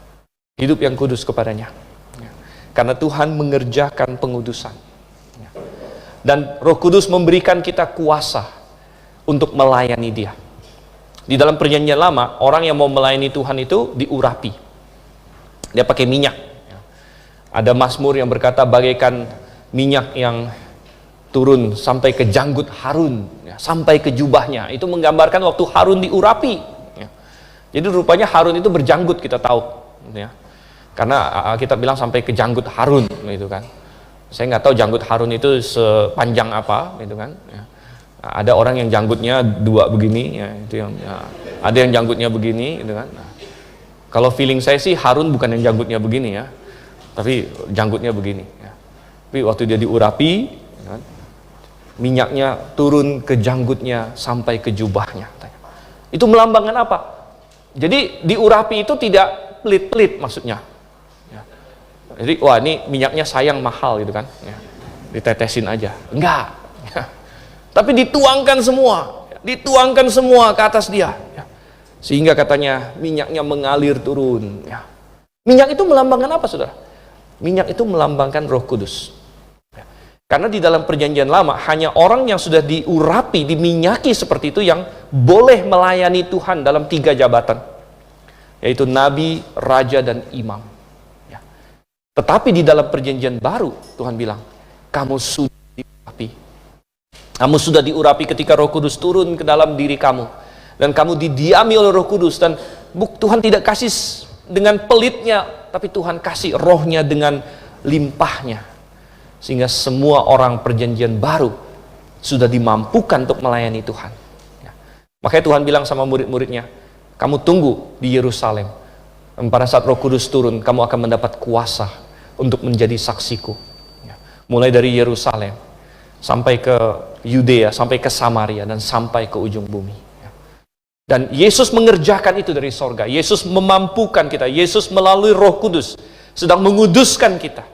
Hidup yang kudus kepadanya. Ya. Karena Tuhan mengerjakan pengudusan. Ya. Dan Roh Kudus memberikan kita kuasa untuk melayani Dia. Di dalam Perjanjian Lama, orang yang mau melayani Tuhan itu diurapi. Dia pakai minyak. Ya. Ada Mazmur yang berkata bagaikan minyak yang turun sampai ke janggut Harun, ya, sampai ke jubahnya. Itu menggambarkan waktu Harun diurapi. Ya. Jadi rupanya Harun itu berjanggut, kita tahu. Ya. Karena kita bilang sampai ke janggut Harun, gitu kan. Saya nggak tahu janggut Harun itu sepanjang apa, gitu kan. Ya. Ada orang yang janggutnya 2 begini, ya, itu yang. Ya. Ada yang janggutnya begini, gitu kan. Nah, kalau feeling saya sih Harun bukan yang janggutnya begini ya, tapi janggutnya begini. Ya. Tapi waktu dia diurapi, gitu kan, minyaknya turun ke janggutnya sampai ke jubahnya. Itu melambangkan apa? Jadi diurapi itu tidak pelit-pelit maksudnya. Ya. Jadi wah ini minyaknya sayang mahal gitu kan. Ya. Ditetesin aja. Enggak. Ya. Tapi dituangkan semua ke atas dia. Ya. Sehingga katanya minyaknya mengalir turun. Ya. Minyak itu melambangkan apa, saudara? Minyak itu melambangkan Roh Kudus. Karena di dalam Perjanjian Lama hanya orang yang sudah diurapi, diminyaki seperti itu yang boleh melayani Tuhan dalam 3 jabatan, yaitu nabi, raja, dan imam. Ya. Tetapi di dalam Perjanjian Baru Tuhan bilang, kamu sudah diurapi. Kamu sudah diurapi ketika Roh Kudus turun ke dalam diri kamu, dan kamu didiami oleh Roh Kudus. Dan Tuhan tidak kasih dengan pelitnya, tapi Tuhan kasih rohnya dengan limpahnya. Sehingga semua orang Perjanjian Baru sudah dimampukan untuk melayani Tuhan. Ya. Makanya Tuhan bilang sama murid-muridnya, Kamu tunggu di Yerusalem. Dan pada saat Roh Kudus turun, kamu akan mendapat kuasa untuk menjadi saksiku. Mulai dari Yerusalem, sampai ke Yudea, sampai ke Samaria, dan sampai ke ujung bumi. Dan Yesus mengerjakan itu dari sorga. Yesus memampukan kita. Yesus melalui Roh Kudus sedang menguduskan kita.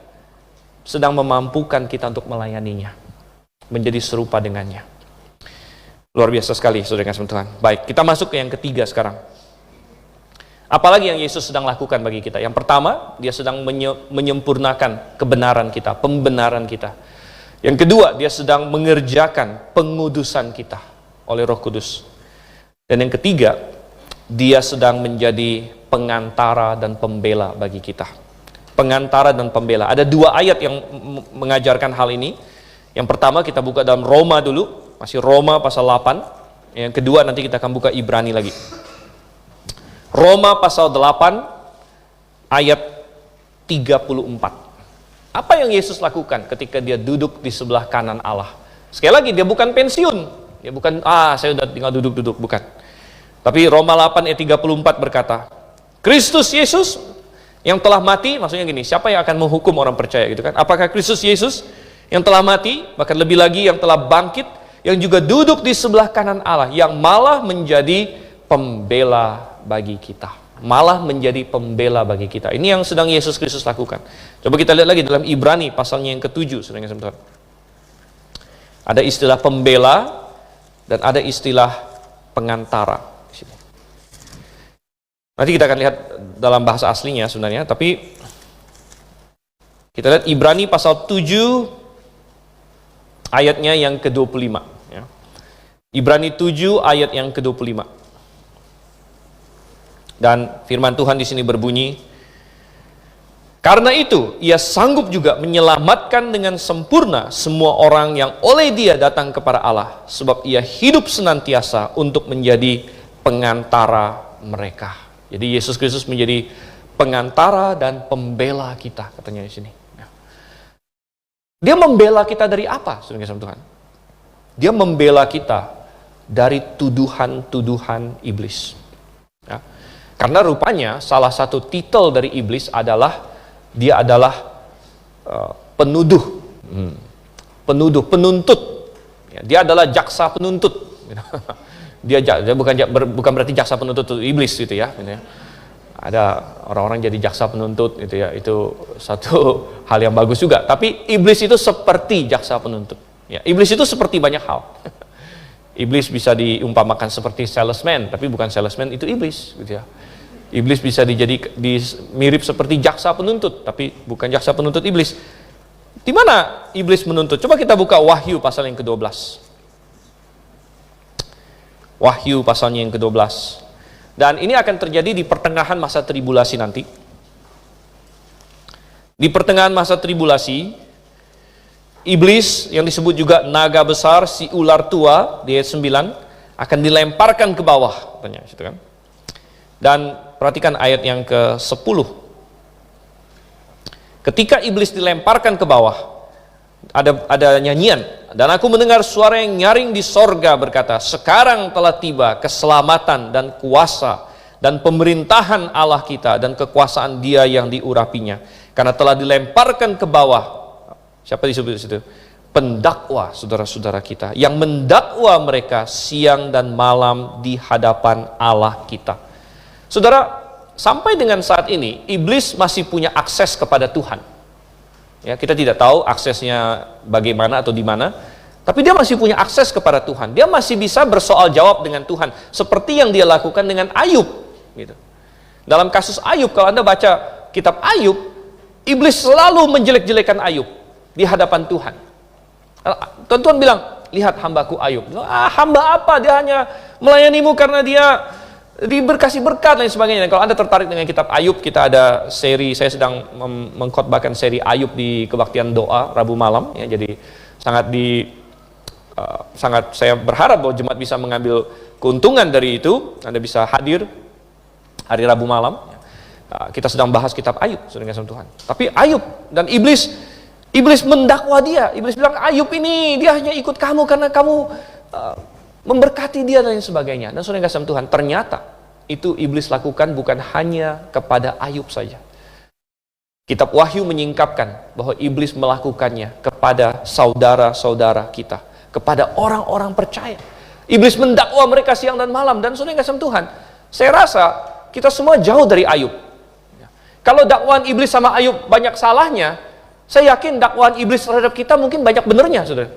Sedang memampukan kita untuk melayaninya. Menjadi serupa dengannya. Luar biasa sekali, saudara kasih Tuhan. Baik, kita masuk ke yang ketiga sekarang. Apalagi yang Yesus sedang lakukan bagi kita? Yang pertama, dia sedang menyempurnakan kebenaran kita, pembenaran kita. Yang kedua, dia sedang mengerjakan pengudusan kita oleh Roh Kudus. Dan yang ketiga, dia sedang menjadi pengantara dan pembela bagi kita. Pengantara dan pembela. Ada dua ayat yang mengajarkan hal ini. Yang pertama kita buka dalam Roma dulu. Masih Roma pasal 8. Yang kedua nanti kita akan buka Ibrani lagi. Roma pasal 8 ayat 34. Apa yang Yesus lakukan ketika dia duduk di sebelah kanan Allah? Sekali lagi, dia bukan pensiun. Dia bukan, saya udah tinggal duduk-duduk, bukan. Tapi Roma 8 ayat 34 berkata, Kristus Yesus yang telah mati, maksudnya gini, siapa yang akan menghukum orang percaya gitu kan? Apakah Kristus Yesus yang telah mati, bahkan lebih lagi yang telah bangkit, yang juga duduk di sebelah kanan Allah, yang malah menjadi pembela bagi kita. Malah menjadi pembela bagi kita. Ini yang sedang Yesus Kristus lakukan. Coba kita lihat lagi dalam Ibrani pasalnya yang ke-7. Ada istilah pembela dan ada istilah pengantara. Nanti kita akan lihat dalam bahasa aslinya sebenarnya, tapi kita lihat Ibrani pasal 7 ayatnya yang ke-25. Ibrani 7 ayat yang ke-25. Dan firman Tuhan di sini berbunyi, karena itu ia sanggup juga menyelamatkan dengan sempurna semua orang yang oleh dia datang kepada Allah, sebab ia hidup senantiasa untuk menjadi pengantara mereka. Jadi Yesus Kristus menjadi pengantara dan pembela kita, katanya di sini. Dia membela kita dari apa, saudara Tuhan? Dia membela kita dari tuduhan-tuduhan iblis. Ya. Karena rupanya salah satu titel dari iblis adalah dia adalah penuduh, penuntut. Ya, dia adalah jaksa penuntut. Dia bukan berarti jaksa penuntut itu iblis gitu ya. Ada orang-orang jadi jaksa penuntut gitu ya. Itu satu hal yang bagus juga. Tapi iblis itu seperti jaksa penuntut. Ya, iblis itu seperti banyak hal. Iblis bisa diumpamakan seperti salesman, tapi bukan salesman itu iblis, gitu ya. Iblis bisa mirip seperti jaksa penuntut, tapi bukan jaksa penuntut iblis. Di mana iblis menuntut? Coba kita buka Wahyu pasal yang ke-12. Wahyu pasalnya yang ke-12. Dan ini akan terjadi di pertengahan masa tribulasi nanti. Di pertengahan masa tribulasi, iblis yang disebut juga naga besar, si ular tua di ayat 9 akan dilemparkan ke bawah, katanya, gitu kan. Dan perhatikan ayat yang ke-10. Ketika iblis dilemparkan ke bawah, ada nyanyian, dan aku mendengar suara yang nyaring di sorga berkata, sekarang telah tiba keselamatan dan kuasa dan pemerintahan Allah kita dan kekuasaan Dia yang diurapinya, karena telah dilemparkan ke bawah. Siapa disebut di situ? Pendakwa saudara-saudara kita yang mendakwa mereka siang dan malam di hadapan Allah kita. Saudara, sampai dengan saat ini iblis masih punya akses kepada Tuhan. Ya, kita tidak tahu aksesnya bagaimana atau di mana, tapi dia masih punya akses kepada Tuhan. Dia masih bisa bersoal jawab dengan Tuhan seperti yang dia lakukan dengan Ayub, gitu. Dalam kasus Ayub, kalau Anda baca kitab Ayub, iblis selalu menjelek-jelekan Ayub di hadapan Tuhan. Tuhan bilang, lihat hambaku Ayub. Hamba apa? Dia hanya melayanimu karena dia diberkasi berkat dan sebagainya. Kalau Anda tertarik dengan kitab Ayub, kita ada seri, saya sedang mengkhotbahkan seri Ayub di kebaktian doa Rabu malam. Ya, jadi sangat saya berharap bahwa jemaat bisa mengambil keuntungan dari itu. Anda bisa hadir hari Rabu malam. Kita sedang bahas kitab Ayub, saudara Tuhan. Tapi Ayub dan iblis mendakwa dia. Iblis bilang, Ayub ini dia hanya ikut kamu karena kamu memberkati dia dan sebagainya. Dan saudara kasih Tuhan, ternyata itu iblis lakukan bukan hanya kepada Ayub saja. Kitab Wahyu menyingkapkan bahwa iblis melakukannya kepada saudara-saudara kita, kepada orang-orang percaya. Iblis mendakwa mereka siang dan malam, dan saudara yang kasih Tuhan, saya rasa kita semua jauh dari Ayub. Kalau dakwaan iblis sama Ayub banyak salahnya, saya yakin dakwaan iblis terhadap kita mungkin banyak benernya, saudara.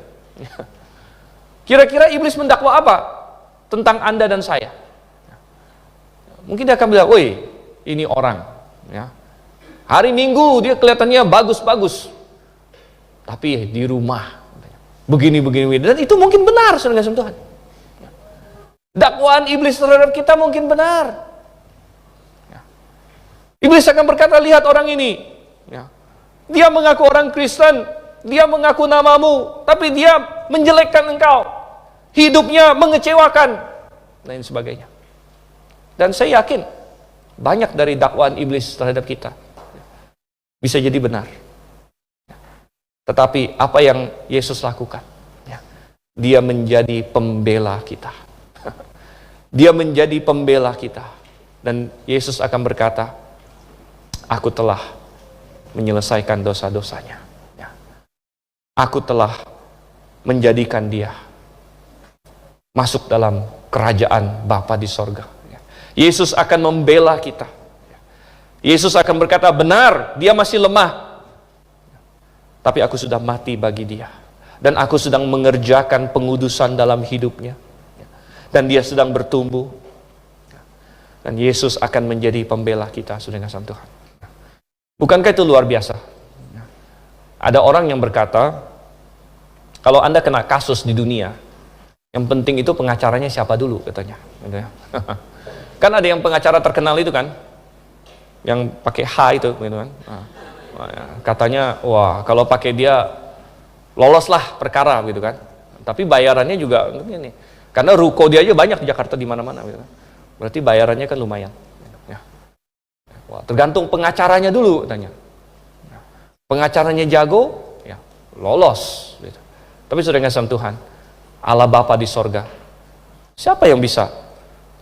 Kira-kira iblis mendakwa apa tentang Anda dan saya? Mungkin dia akan bilang, woi, ini orang, ya, hari Minggu dia kelihatannya bagus-bagus, tapi di rumah begini-begini, dan itu mungkin benar, saudara kasih Tuhan. Dakwaan iblis terhadap kita mungkin benar. Iblis akan berkata, lihat orang ini, dia mengaku orang Kristen, dia mengaku namamu, tapi dia menjelekkan engkau, hidupnya mengecewakan, dan lain sebagainya. Dan saya yakin banyak dari dakwaan iblis terhadap kita bisa jadi benar. Tetapi apa yang Yesus lakukan? Dia menjadi pembela kita. Dia menjadi pembela kita. Dan Yesus akan berkata, aku telah menyelesaikan dosa-dosanya. Aku telah menjadikan dia masuk dalam kerajaan Bapa di sorga. Yesus akan membela kita. Yesus akan berkata, benar, dia masih lemah, tapi aku sudah mati bagi dia. Dan aku sedang mengerjakan pengudusan dalam hidupnya. Dan dia sedang bertumbuh. Dan Yesus akan menjadi pembela kita, saudara kasih Tuhan. Bukankah itu luar biasa? Ada orang yang berkata, kalau Anda kena kasus di dunia, yang penting itu pengacaranya siapa dulu, katanya. Kan ada yang pengacara terkenal itu kan, yang pakai H itu, gitu kan. Katanya, wah, kalau pakai dia loloslah perkara, gitu kan. Tapi bayarannya juga ini, karena ruko dia aja banyak di Jakarta di mana-mana, gitu kan. Berarti bayarannya kan lumayan. Wah, tergantung pengacaranya dulu, katanya. Pengacaranya jago, ya lolos. Gitu. Tapi sudah ngasih Tuhan, Allah Bapa di sorga, siapa yang bisa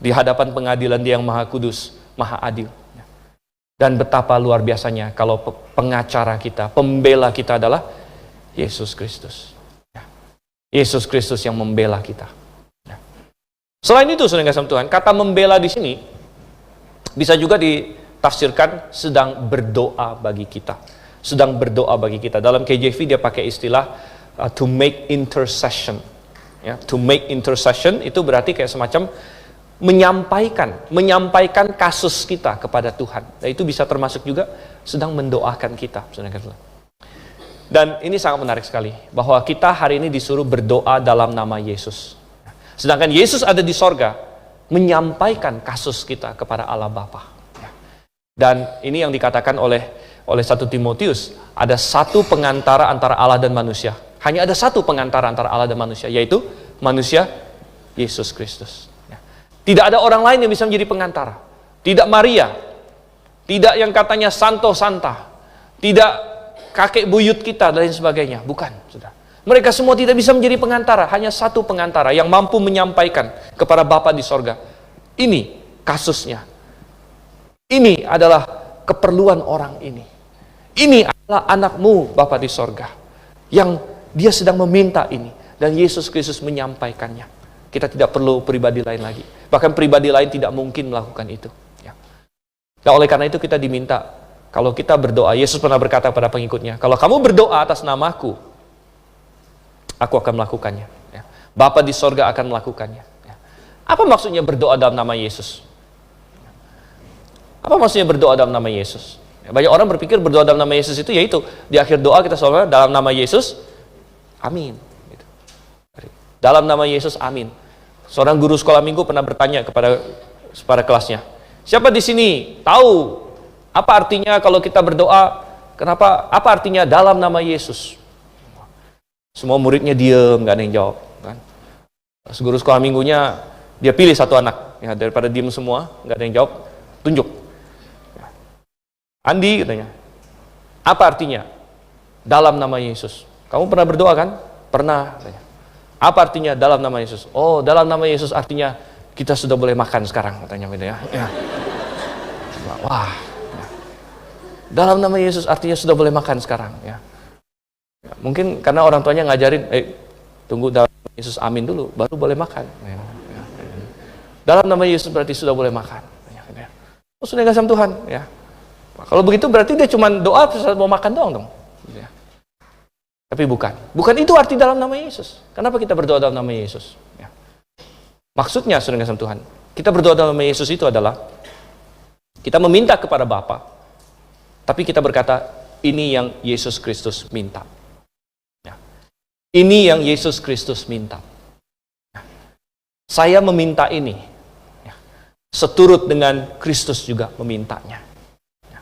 di hadapan pengadilan Dia yang Maha Kudus, Maha Adil? Dan betapa luar biasanya kalau pengacara kita, pembela kita adalah Yesus Kristus. Yesus Kristus yang membela kita. Selain itu, saudara kasih Tuhan, kata membela di sini bisa juga ditafsirkan sedang berdoa bagi kita. Sedang berdoa bagi kita. Dalam KJV dia pakai istilah to make intercession. Ya, to make intercession itu berarti kayak semacam menyampaikan kasus kita kepada Tuhan. Dan itu bisa termasuk juga sedang mendoakan kita, saudara kasih Tuhan. Dan ini sangat menarik sekali bahwa kita hari ini disuruh berdoa dalam nama Yesus. Sedangkan Yesus ada di sorga menyampaikan kasus kita kepada Allah Bapa. Dan ini yang dikatakan oleh 1 Timotius, ada satu pengantara antara Allah dan manusia. Hanya ada satu pengantara antara Allah dan manusia, yaitu manusia Yesus Kristus. Tidak ada orang lain yang bisa menjadi pengantara. Tidak Maria, tidak yang katanya Santo Santa, tidak kakek buyut kita dan lain sebagainya. Bukan, sudah. Mereka semua tidak bisa menjadi pengantara. Hanya satu pengantara yang mampu menyampaikan kepada Bapa di sorga. Ini kasusnya. Ini adalah keperluan orang ini. Ini adalah anakmu, Bapa di sorga. Yang dia sedang meminta ini. Dan Yesus Kristus menyampaikannya. Kita tidak perlu pribadi lain lagi. Bahkan pribadi lain tidak mungkin melakukan itu. Nah, oleh karena itu kita diminta, kalau kita berdoa, Yesus pernah berkata kepada pengikutnya, kalau kamu berdoa atas namaku, aku akan melakukannya. Bapa di sorga akan melakukannya. Apa maksudnya berdoa dalam nama Yesus? Apa maksudnya berdoa dalam nama Yesus? Banyak orang berpikir berdoa dalam nama Yesus itu yaitu di akhir doa kita selalu dalam nama Yesus, amin. Dalam nama Yesus, amin. Seorang guru sekolah minggu pernah bertanya kepada kelasnya, siapa di sini tahu apa artinya kalau kita berdoa? Apa artinya dalam nama Yesus? Semua muridnya diam, nggak ada yang jawab. Kan? Guru sekolah minggunya dia pilih satu anak, ya, daripada diam semua, nggak ada yang jawab, tunjuk. Andi katanya, apa artinya dalam nama Yesus? Kamu pernah berdoa kan? Pernah. Katanya. Apa artinya dalam nama Yesus? Oh, dalam nama Yesus artinya kita sudah boleh makan sekarang, katanya gitu ya. Wah, dalam nama Yesus artinya sudah boleh makan sekarang ya. Mungkin karena orang tuanya ngajarin, tunggu dalam nama Yesus amin dulu, baru boleh makan. Dalam nama Yesus berarti sudah boleh makan. Oh, sudah nggak sama Tuhan ya. Kalau begitu berarti dia cuma doa saat mau makan doang dong. Tapi bukan itu arti dalam nama Yesus. Kenapa kita berdoa dalam nama Yesus? Ya. Maksudnya sudah nggak sama Tuhan. Kita berdoa dalam nama Yesus itu adalah kita meminta kepada Bapa, tapi kita berkata, ini yang Yesus Kristus minta. Ya. Ini yang Yesus Kristus minta. Ya. Saya meminta ini. Ya. Seturut dengan Kristus juga memintanya. Ya.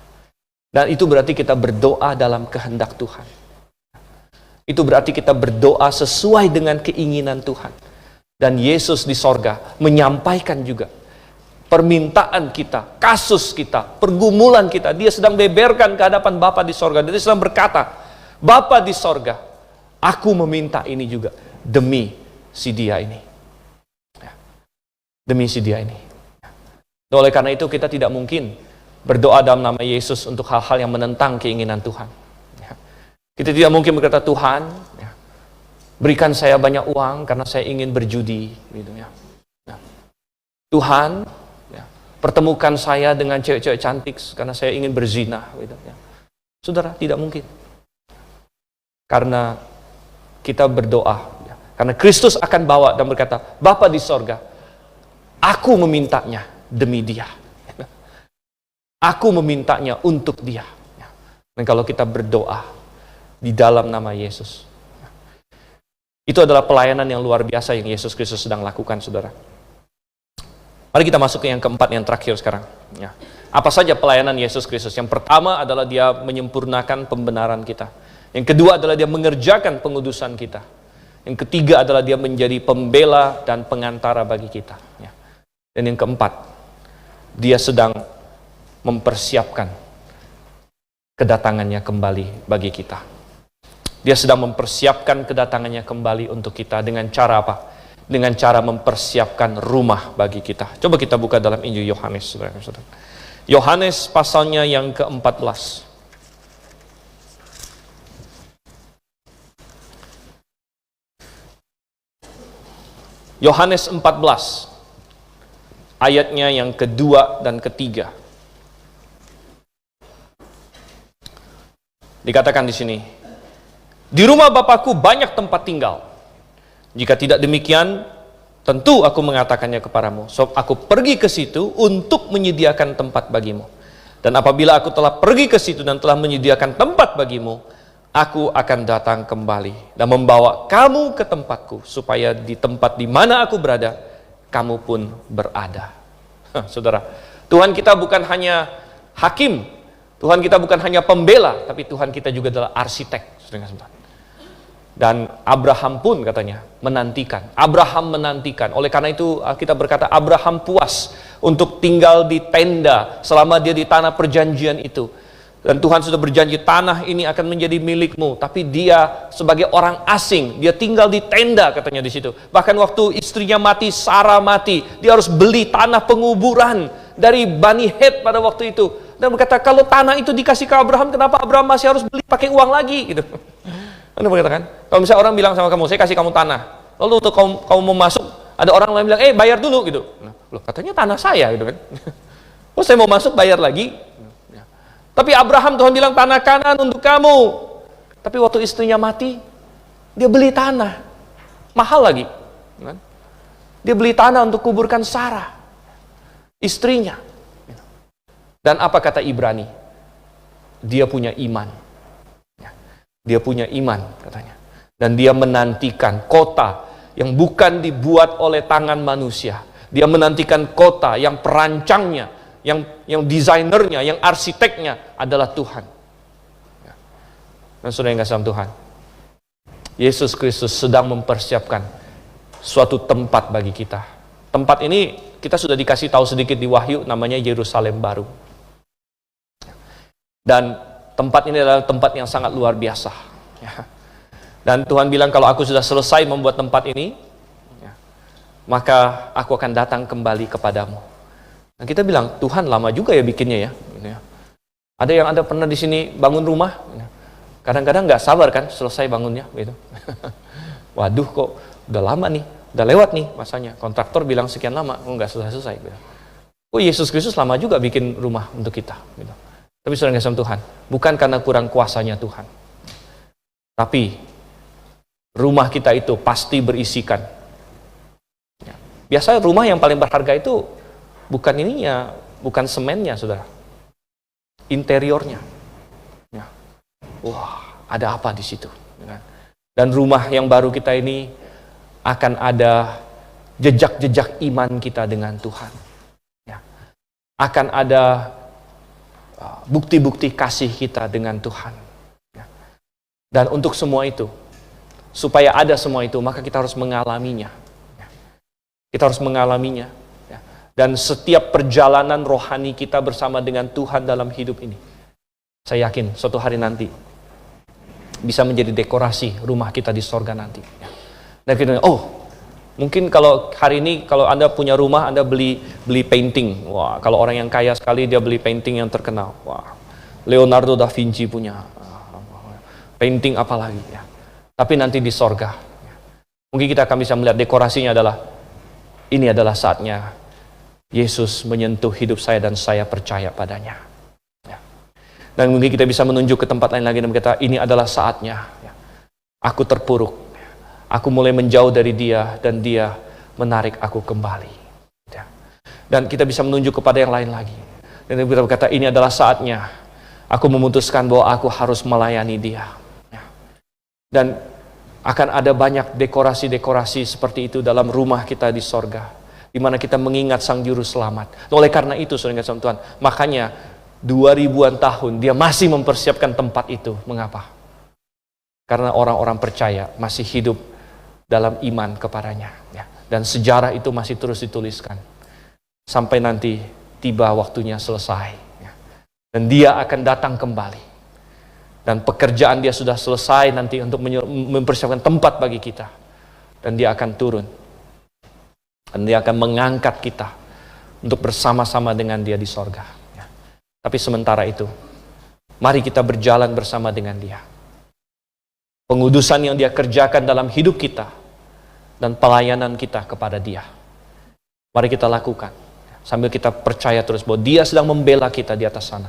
Dan itu berarti kita berdoa dalam kehendak Tuhan. Itu berarti kita berdoa sesuai dengan keinginan Tuhan. Dan Yesus di sorga menyampaikan juga permintaan kita, kasus kita, pergumulan kita. Dia sedang beberkan ke hadapan Bapa di sorga. Dia sedang berkata, Bapa di sorga, aku meminta ini juga demi si dia ini. Ya. Demi si dia ini. Ya. Oleh karena itu kita tidak mungkin berdoa dalam nama Yesus untuk hal-hal yang menentang keinginan Tuhan. Ya. Kita tidak mungkin berkata, Tuhan, ya, berikan saya banyak uang karena saya ingin berjudi. Gitu ya. Ya. Tuhan, pertemukan saya dengan cewek-cewek cantik karena saya ingin berzina. Gitu, ya. Saudara, tidak mungkin. Karena kita berdoa. Ya. Karena Kristus akan bawa dan berkata, Bapa di sorga, aku memintanya demi dia. Aku memintanya untuk dia. Ya. Dan kalau kita berdoa di dalam nama Yesus, ya. Itu adalah pelayanan yang luar biasa yang Yesus Kristus sedang lakukan, saudara. Mari kita masuk ke yang keempat, yang terakhir sekarang. Ya. Apa saja pelayanan Yesus Kristus? Yang pertama adalah dia menyempurnakan pembenaran kita. Yang kedua adalah dia mengerjakan pengudusan kita. Yang ketiga adalah dia menjadi pembela dan pengantara bagi kita. Ya. Dan yang keempat, dia sedang mempersiapkan kedatangannya kembali bagi kita. Dia sedang mempersiapkan kedatangannya kembali untuk kita dengan cara apa? Dengan cara mempersiapkan rumah bagi kita. Coba kita buka dalam Injil Yohanes, saudara-saudara. Yohanes pasalnya yang ke-14. Yohanes 14, ayatnya yang kedua dan ketiga. Dikatakan di sini, di rumah Bapakku banyak tempat tinggal. Jika tidak demikian, tentu aku mengatakannya kepadamu. Sebab aku pergi ke situ untuk menyediakan tempat bagimu. Dan apabila aku telah pergi ke situ dan telah menyediakan tempat bagimu, aku akan datang kembali dan membawa kamu ke tempatku, supaya di tempat di mana aku berada, kamu pun berada. Saudara, Tuhan kita bukan hanya hakim, Tuhan kita bukan hanya pembela, tapi Tuhan kita juga adalah arsitek. Dan Abraham pun katanya menantikan. Abraham menantikan. Oleh karena itu kita berkata Abraham puas untuk tinggal di tenda selama dia di tanah perjanjian itu. Dan Tuhan sudah berjanji tanah ini akan menjadi milikmu. Tapi dia sebagai orang asing, dia tinggal di tenda katanya di situ. Bahkan waktu istrinya mati, Sarah mati, dia harus beli tanah penguburan dari Bani Het pada waktu itu. Dan berkata kalau tanah itu dikasih ke Abraham, kenapa Abraham masih harus beli pakai uang lagi gitu. Anda mengatakan, kalau misalnya orang bilang sama kamu, saya kasih kamu tanah, lalu untuk kamu mau masuk, ada orang lain bilang, bayar dulu gitu. Nah, loh, katanya tanah saya gitu kan. Oh, saya mau masuk bayar lagi. Tapi Abraham, Tuhan bilang tanah kanan untuk kamu. Tapi waktu istrinya mati, dia beli tanah, mahal lagi. Dia beli tanah untuk kuburkan Sarah, istrinya. Dan apa kata Ibrani? Dia punya iman. Dia punya iman katanya. Dan dia menantikan kota yang bukan dibuat oleh tangan manusia. Dia menantikan kota yang perancangnya, yang desainernya, yang arsiteknya adalah Tuhan. Dan saudara yang kasih sama Tuhan, Yesus Kristus sedang mempersiapkan suatu tempat bagi kita. Tempat ini kita sudah dikasih tahu sedikit di Wahyu, namanya Yerusalem baru. Dan tempat ini adalah tempat yang sangat luar biasa. Ya. Dan Tuhan bilang kalau aku sudah selesai membuat tempat ini, ya, maka aku akan datang kembali kepadamu. Nah, kita bilang, Tuhan lama juga ya bikinnya ya. Gitu ya. Ada yang Anda pernah di sini bangun rumah, kadang-kadang nggak sabar kan selesai bangunnya. Gitu. Waduh kok udah lama nih, udah lewat nih masanya. Kontraktor bilang sekian lama, nggak selesai-selesai. Gitu. Oh, Yesus Kristus lama juga bikin rumah untuk kita. Gitu. Tapi saudara yang kasih Tuhan, bukan karena kurang kuasanya Tuhan. Tapi rumah kita itu pasti berisikan. Biasanya rumah yang paling berharga itu bukan ininya, bukan semennya, saudara. Interiornya. Ya. Wah, ada apa di situ? Dan rumah yang baru kita ini akan ada jejak-jejak iman kita dengan Tuhan. Ya. Akan ada bukti-bukti kasih kita dengan Tuhan. Ya. Dan untuk semua itu, supaya ada semua itu, maka kita harus mengalaminya. Kita harus mengalaminya. Ya. Dan setiap perjalanan rohani kita bersama dengan Tuhan dalam hidup ini, saya yakin suatu hari nanti bisa menjadi dekorasi rumah kita di sorga nanti. Ya. Dan kita, mungkin kalau hari ini kalau Anda punya rumah, Anda beli painting. Wah, kalau orang yang kaya sekali dia beli painting yang terkenal. Wah, Leonardo da Vinci punya painting apalagi. Ya. Tapi nanti di sorga, ya. Mungkin kita akan bisa melihat dekorasinya adalah ini adalah saatnya Yesus menyentuh hidup saya dan saya percaya padanya. Ya. Dan mungkin kita bisa menunjuk ke tempat lain lagi dan berkata, ini adalah saatnya. Ya. Aku terpuruk. Aku mulai menjauh dari dia dan dia menarik aku kembali. Ya. Dan kita bisa menunjuk kepada yang lain lagi. Dan kita berkata, ini adalah saatnya. Aku memutuskan bahwa aku harus melayani dia. Ya. Dan akan ada banyak dekorasi-dekorasi seperti itu dalam rumah kita di sorga, di mana kita mengingat Sang Juru Selamat. Oleh karena itu, saudara kasih Tuhan, makanya 2000-an tahun dia masih mempersiapkan tempat itu. Mengapa? Karena orang-orang percaya masih hidup dalam iman kepadanya. Ya. Dan sejarah itu masih terus dituliskan sampai nanti tiba waktunya selesai. Ya. Dan dia akan datang kembali. Dan pekerjaan dia sudah selesai nanti untuk mempersiapkan tempat bagi kita. Dan dia akan turun. Dan dia akan mengangkat kita untuk bersama-sama dengan dia di sorga. Ya. Tapi sementara itu, mari kita berjalan bersama dengan dia. Pengudusan yang dia kerjakan dalam hidup kita dan pelayanan kita kepada dia, mari kita lakukan. Sambil kita percaya terus bahwa dia sedang membela kita di atas sana.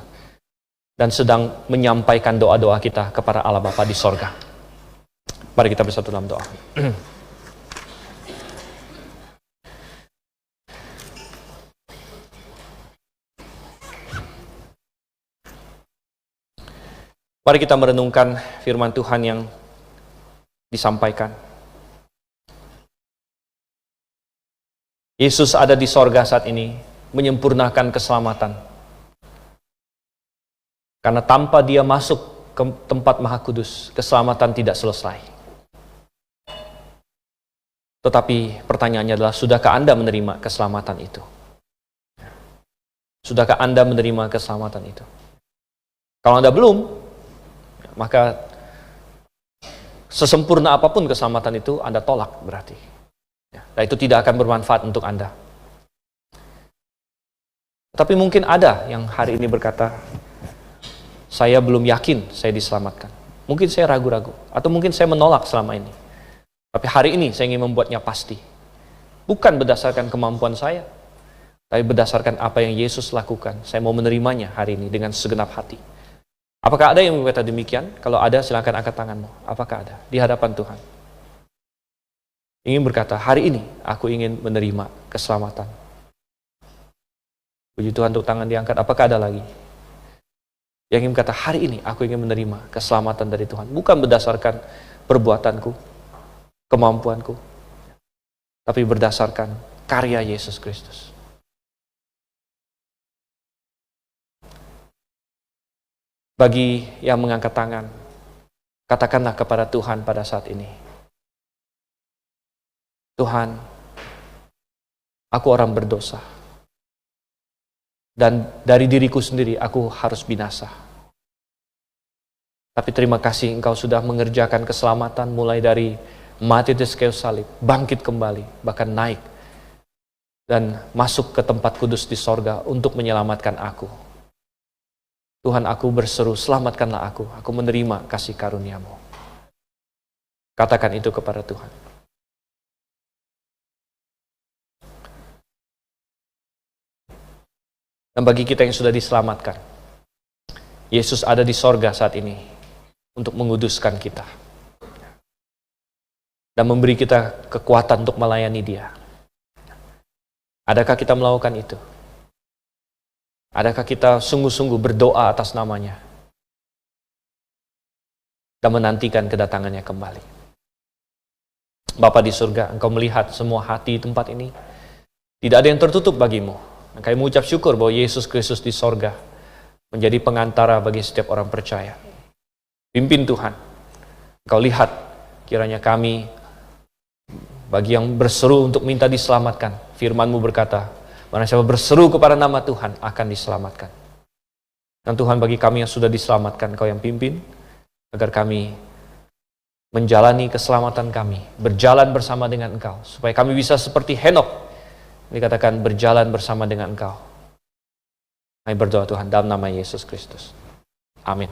Dan sedang menyampaikan doa-doa kita kepada Allah Bapa di sorga. Mari kita bersatu dalam doa. Mari kita merenungkan firman Tuhan yang disampaikan. Yesus ada di sorga saat ini, menyempurnakan keselamatan. Karena tanpa dia masuk ke tempat Maha Kudus, keselamatan tidak selesai. Tetapi pertanyaannya adalah, sudahkah Anda menerima keselamatan itu? Sudahkah Anda menerima keselamatan itu? Kalau Anda belum, maka sesempurna apapun keselamatan itu Anda tolak berarti. Dan itu tidak akan bermanfaat untuk Anda. Tapi mungkin ada yang hari ini berkata, saya belum yakin saya diselamatkan. Mungkin saya ragu-ragu. Atau mungkin saya menolak selama ini. Tapi hari ini saya ingin membuatnya pasti. Bukan berdasarkan kemampuan saya. Tapi berdasarkan apa yang Yesus lakukan. Saya mau menerimanya hari ini dengan segenap hati. Apakah ada yang berkata demikian? Kalau ada, silakan angkat tanganmu. Apakah ada? Di hadapan Tuhan. Ingin berkata, hari ini aku ingin menerima keselamatan. Puji Tuhan untuk tangan diangkat. Apakah ada lagi? Yang ingin berkata, hari ini aku ingin menerima keselamatan dari Tuhan. Bukan berdasarkan perbuatanku, kemampuanku, tapi berdasarkan karya Yesus Kristus. Bagi yang mengangkat tangan, katakanlah kepada Tuhan pada saat ini, Tuhan, aku orang berdosa. Dan dari diriku sendiri, aku harus binasa. Tapi terima kasih Engkau sudah mengerjakan keselamatan mulai dari mati di kayu salib, bangkit kembali, bahkan naik dan masuk ke tempat kudus di sorga untuk menyelamatkan aku. Tuhan, aku berseru, selamatkanlah aku. Aku menerima kasih karunia-Mu. Katakan itu kepada Tuhan. Dan bagi kita yang sudah diselamatkan, Yesus ada di sorga saat ini untuk menguduskan kita dan memberi kita kekuatan untuk melayani Dia. Adakah kita melakukan itu? Adakah kita sungguh-sungguh berdoa atas namanya dan menantikan kedatangannya kembali? Bapa di surga, Engkau melihat semua hati tempat ini. Tidak ada yang tertutup bagimu. Kami mengucap syukur bahwa Yesus Kristus di sorga menjadi pengantara bagi setiap orang percaya. Pimpin Tuhan. Engkau lihat kiranya kami, bagi yang berseru untuk minta diselamatkan, firman-Mu berkata, barang siapa berseru kepada nama Tuhan akan diselamatkan. Dan Tuhan, bagi kami yang sudah diselamatkan, Engkau yang pimpin, agar kami menjalani keselamatan kami, berjalan bersama dengan Engkau, supaya kami bisa seperti Henokh, dikatakan berjalan bersama dengan Engkau. Kami berdoa Tuhan dalam nama Yesus Kristus. Amin.